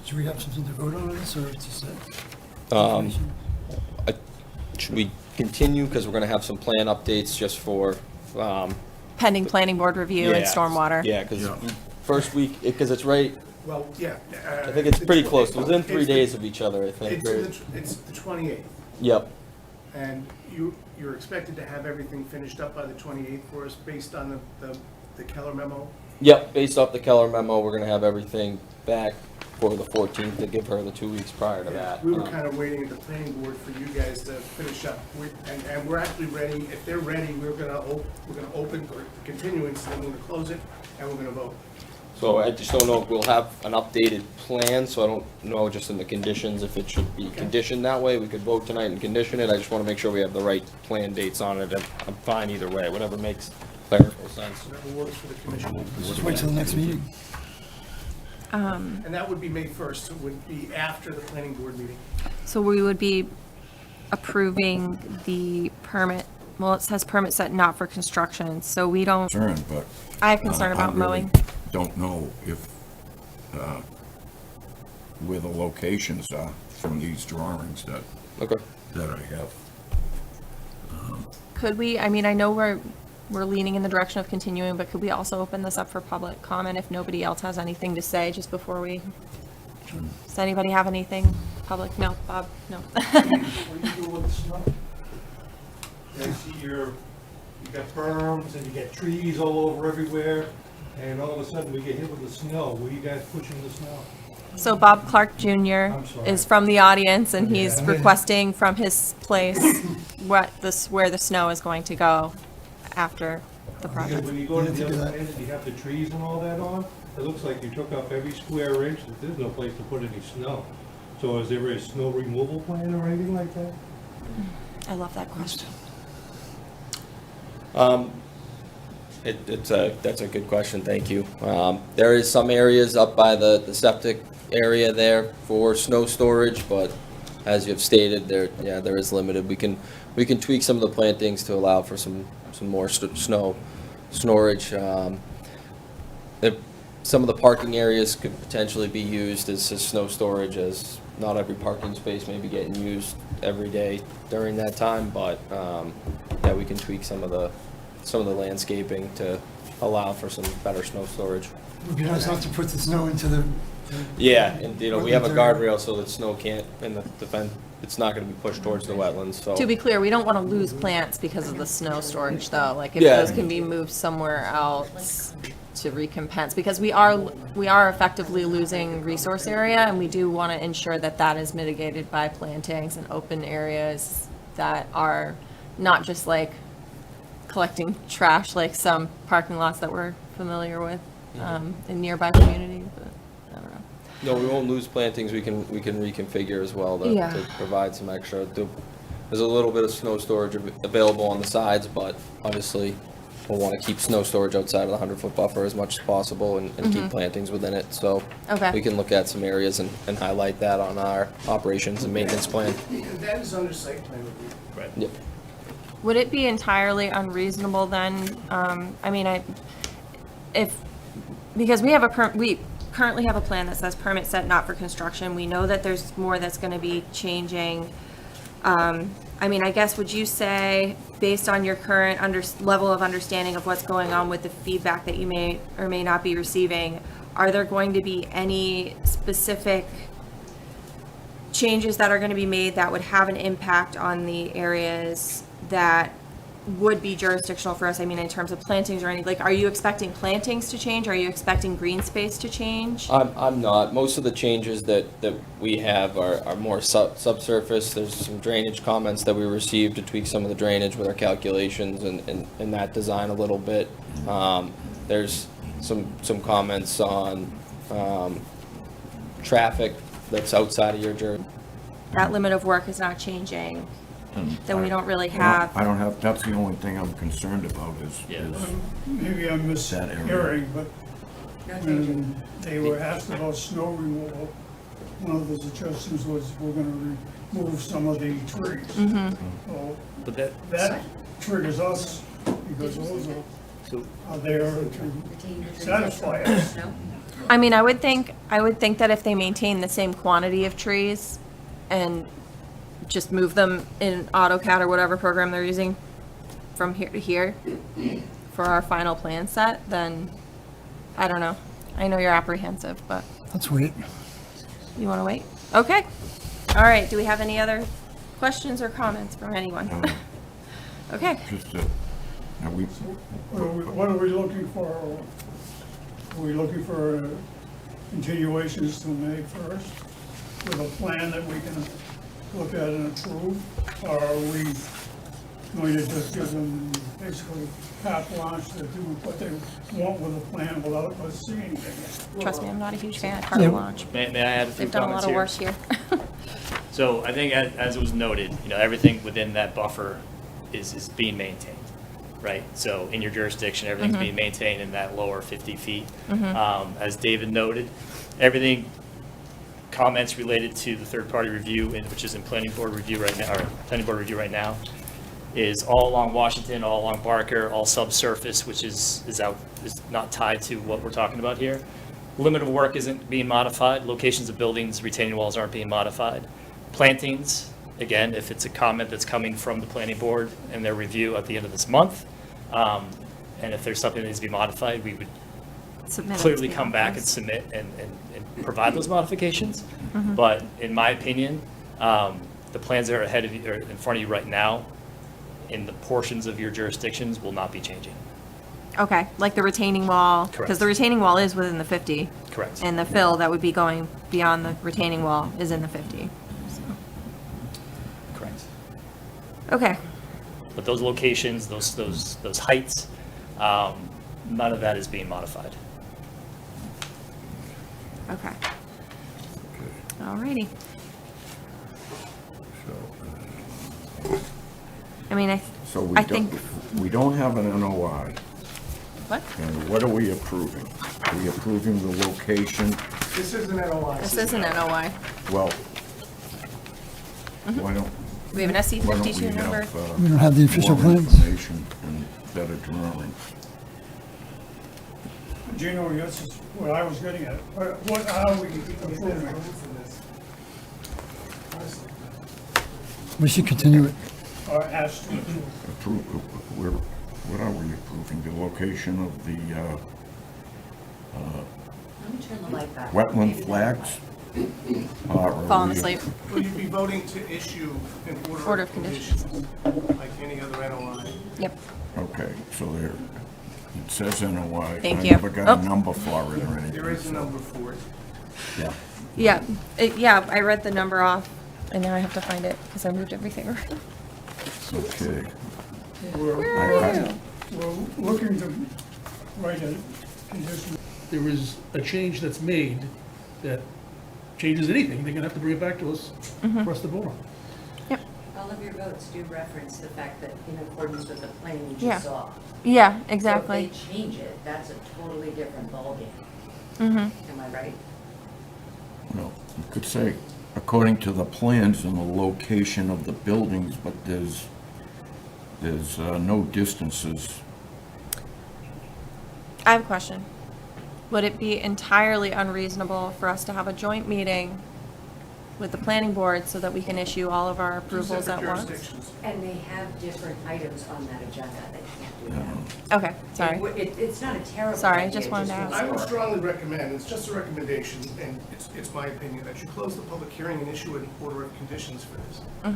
Do we have something to vote on this, or it's just that? Should we continue, because we're gonna have some plan updates just for, Pending planning board review and yeah, stormwater. Yeah, because Yeah. first week, because it's right, Well, yeah. I think it's pretty close, within 3 days of each other, I think, right? It's the 28th, Yep, and you're expected to have everything finished up by the 28th for us, based on the Keller memo? yep, based off the Keller memo, we're gonna have everything back for the 14th to give her the 2 weeks prior to that. We were kind of waiting at the planning board for you guys to finish up, and we're actually ready. If they're ready, we're gonna open, or continuance, then we're gonna close it, and we're gonna vote. So I just don't know if we'll have an updated plan, so I don't know just in the conditions if it should be conditioned that way. We could vote tonight and condition it. I just want to make sure we have the right plan dates on it. And I'm fine either way, whatever makes clerical sense. Whatever works for the commission. Just wait till the next meeting. And that would be May 1st, so it would be after the planning board meeting. So we would be approving the permit, well, it says permit set not for construction, so we don't, Concern, but. I have concern I about really mowing. Don't know if, where the locations are from these drawings that Okay. I have. Could we, I mean, I know we're leaning in the direction of continuing, but could we also open this up for public comment if nobody else has anything to say just before we? Does anybody have anything public? No, Bob, no. What do you do with the snow? I see you got berms and you got trees all over everywhere, and all of a sudden we get hit with the snow. Where you guys pushing the snow? So Bob Clark Jr. I'm sorry. is from the audience and he's Yeah. requesting from his place where the snow is going to go after the Because project. when you go to Yeah, the to do other that. end and you have the trees and all that on, it looks like you took up every square inch, that there's no place to put any snow. So is there a snow removal plan or anything like that? I love that question. That's a good question, thank you. There is some areas up by the septic area there for snow storage, but as you've stated, there is limited. We can tweak some of the plantings to allow for some more snow storage. Some of the parking areas could potentially be used as snow storage, as not every parking space may be getting used every day during that time, but, yeah, we can tweak some of the landscaping to allow for some better snow storage. It would be nice not to put the snow into the Yeah, and, you know, we have a guardrail so that snow can't, and the fence, it's not gonna be pushed towards the wetlands, so. To be clear, we don't want to lose plants because of the snow storage, though. Like, if Yeah. those can be moved somewhere else to recompense, because we are effectively losing resource area, and we do want to ensure that that is mitigated by plantings and open areas that are not just like collecting trash, like some parking lots that we're familiar with in nearby communities, but I don't know. No, we won't lose plantings, we can reconfigure as well Yeah. to provide some extra. There's a little bit of snow storage available on the sides, but obviously we'll want to keep snow storage outside of the 100-foot buffer as much as possible and keep plantings within it, so. Okay. We can look at some areas and highlight that on our operations and maintenance plan. That is under site plan review. Right. Yep. Would it be entirely unreasonable then, because we currently have a plan that says permit set not for construction, we know that there's more that's gonna be changing. I guess, would you say, based on your current level of understanding of what's going on with the feedback that you may or may not be receiving, are there going to be any specific changes that are going to be made that would have an impact on the areas that would be jurisdictional for us? I mean, in terms of plantings or anything, like, are you expecting plantings to change? Are you expecting green space to change? I'm not. Most of the changes that we have are more subsurface. There's some drainage comments that we received to tweak some of the drainage with our calculations and that design a little bit. There's some comments on traffic that's outside of your jurisdiction. That limit of work is not changing, then we don't really have. I don't have, that's the only thing I'm concerned about is Maybe I'm that area. mishearing, but when they were asked about snow removal, one of the suggestions was we're gonna remove some of the trees. So But that triggers us, because those are there to satisfy us. I mean, I would think that if they maintain the same quantity of trees and just move them in AutoCAD or whatever program they're using from here to here for our final plan set, then I don't know. I know you're apprehensive, but Let's wait. you want to wait? Okay. All right. Do we have any other questions or comments from anyone? Okay. Just, are we, What are we looking for? Are we looking for continuations to May 1st with a plan that we can look at and approve? Or are we going to just give them basically carte blanche to do what they want with a plan without us seeing anything? Trust me, I'm not a huge fan of carte blanche. May I add a few They've done a lot comments of here? worse here. So I think as it was noted, everything within that buffer is being maintained, right? So in your jurisdiction, everything's being maintained in that lower 50 feet. As David noted, everything, comments related to the third-party review, which is in planning board review right now, is all along Washington, all along Barker, all subsurface, which is not tied to what we're talking about here. Limit of work isn't being modified. Locations of buildings, retaining walls aren't being modified. Plantings, again, if it's a comment that's coming from the planning board and their review at the end of this month, and if there's something that needs to be modified, we would Submit it clearly to come the back and office. submit and provide those modifications. But in my opinion, the plans that are ahead of you, or in front of you right now, in the portions of your jurisdictions will not be changing. Okay, like the retaining wall, because Correct. the retaining wall is within the 50. Correct. And the fill that would be going beyond the retaining wall is in the 50. Correct. Okay, But those locations, those heights, none of that is being modified. okay. Alrighty. I mean, so I think, we don't have an NOI. what? And what are we approving? Are we approving the location? This is an NOI. This is an NOI. Well, why don't, We have an SC why don't 52 we number. have, We don't have the official more plans. information and better drawings? Gino, this is what I was getting at. What are we approving? We should continue it. Or asked to approve? What are we approving? The location of the Let me turn the light back. wetland flags? Or are Falling we- asleep. Will you be voting to issue an order of conditions, like any other NOI? Yep. Okay, so there, it says NOI. Thank I you. never got Oh. a number for it or anything. There is a number for it. Yeah. Yeah, yeah, I read the number off, and now I have to find it, because I moved everything around. Okay. We're, I- we're looking to write a condition. There is a change that's made that changes anything, they're gonna have to bring it back to us for us to vote on. All of your votes do reference the fact that in accordance with the plan you Yeah. just saw. Yeah, So exactly. if they change it, that's a totally different ballgame. Mm-hmm. Am I right? Well, you could say, according to the plans and the location of the buildings, but there's no distances. I have a question. Would it be entirely unreasonable for us to have a joint meeting with the planning board so that we can issue all of our Two approvals at separate once? jurisdictions. And they have different items on that agenda. They can't do that. Okay, sorry. It's not a terrible Sorry, I idea, just wanted to won't ask. I would work. strongly recommend, it's just a recommendation, and it's my opinion, that you close the public hearing and issue an order of conditions for this.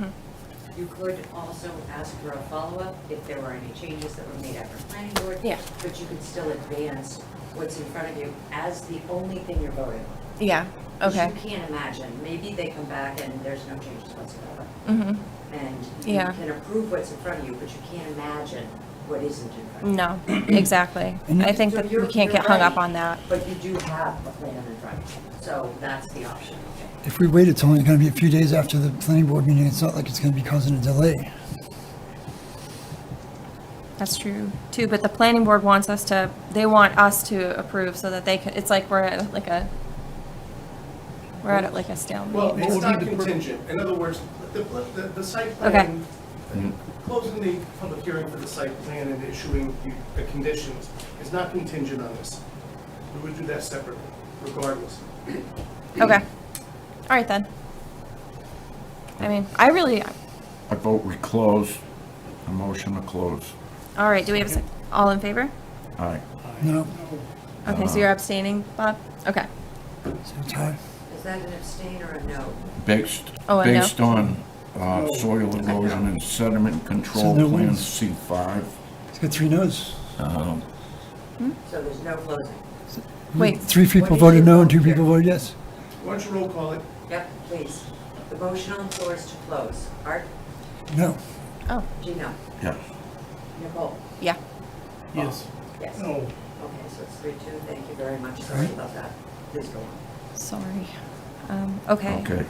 You could also ask for a follow-up if there were any changes that were made after planning board. Yeah. But you could still advance what's in front of you as the only thing you're voting on. Yeah, 'Cause okay. You can't imagine, maybe they come back and there's no changes whatsoever. Mm-hmm. And you Yeah. can approve what's in front of you, but you can't imagine what isn't in front of you. No, exactly. I think that we can't get hung up on that. But you do have a plan in front of you, so that's the option. If we wait, it's only gonna be a few days after the planning board meeting. It's not like it's gonna be causing a delay. That's true, too, but the planning board wants us to, they want us to approve so that they can, it's like we're at like a, we're at like a stalemate. Well, it's would not be the contingent. In other words, the site Okay. plan, closing the public hearing for the site plan and issuing the conditions is not contingent on this. We would do that separately, regardless. Okay, all right then. I mean, I really, I vote we close, a motion to close. all right, do we have a all in favor? Aye. No, Okay, so you're abstaining, Bob? Okay. so Todd, Is that an abstain or a no? Based, Oh, I know. based on soil erosion and sediment control So there plan was- C5. it's got 3 no's. So there's no closing? Wait. 3 people What is voted your no and vote 2 here? people voted yes. Why don't you roll call it? Yep, please. The motion on the floor is to close. Art? No. Oh, Gino? Yes. Nicole? yeah. Yes. Yes. No, Okay, so it's 3-2. Thank you very much. Sorry about that. Please go on. Sorry. Okay. Okay.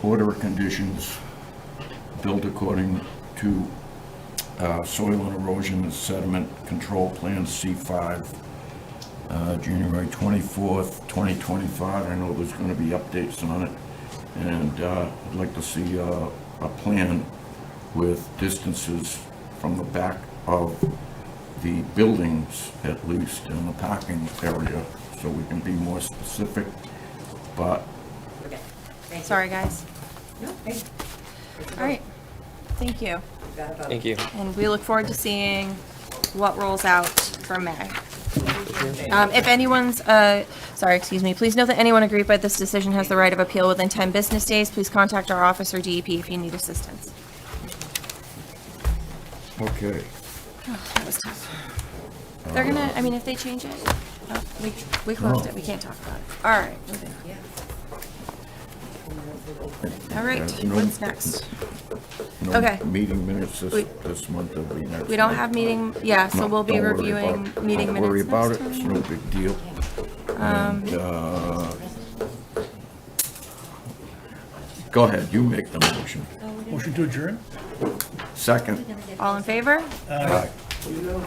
Order of conditions, built according to soil and erosion and sediment control plan C5, January 24th, 2025. I know there's going to be updates on it. And I'd like to see a plan with distances from the back of the buildings, at least, in the parking area, so we can be more specific. But Okay. Thank you. Sorry, guys. No, hey. All right. Thank you. You've got a vote. Thank you. And we look forward to seeing what rolls out for May. If anyone's, sorry, excuse me, please note that anyone aggrieved by this decision has the right of appeal within 10 business days. Please contact our office or DEP if you need assistance. okay. That was tough. They're gonna, I mean, if they change it, we closed it, we can't talk about it. All right, moving. All right, No- what's next? No Okay. meeting minutes We- this month will be next. We don't month. have meeting, yeah, so No, we'll be don't worry reviewing about it. meeting Don't worry minutes about next it, it's time. no big deal. And, go ahead, you make the motion. Motion to adjourn? Second. All in favor? Aye. You know,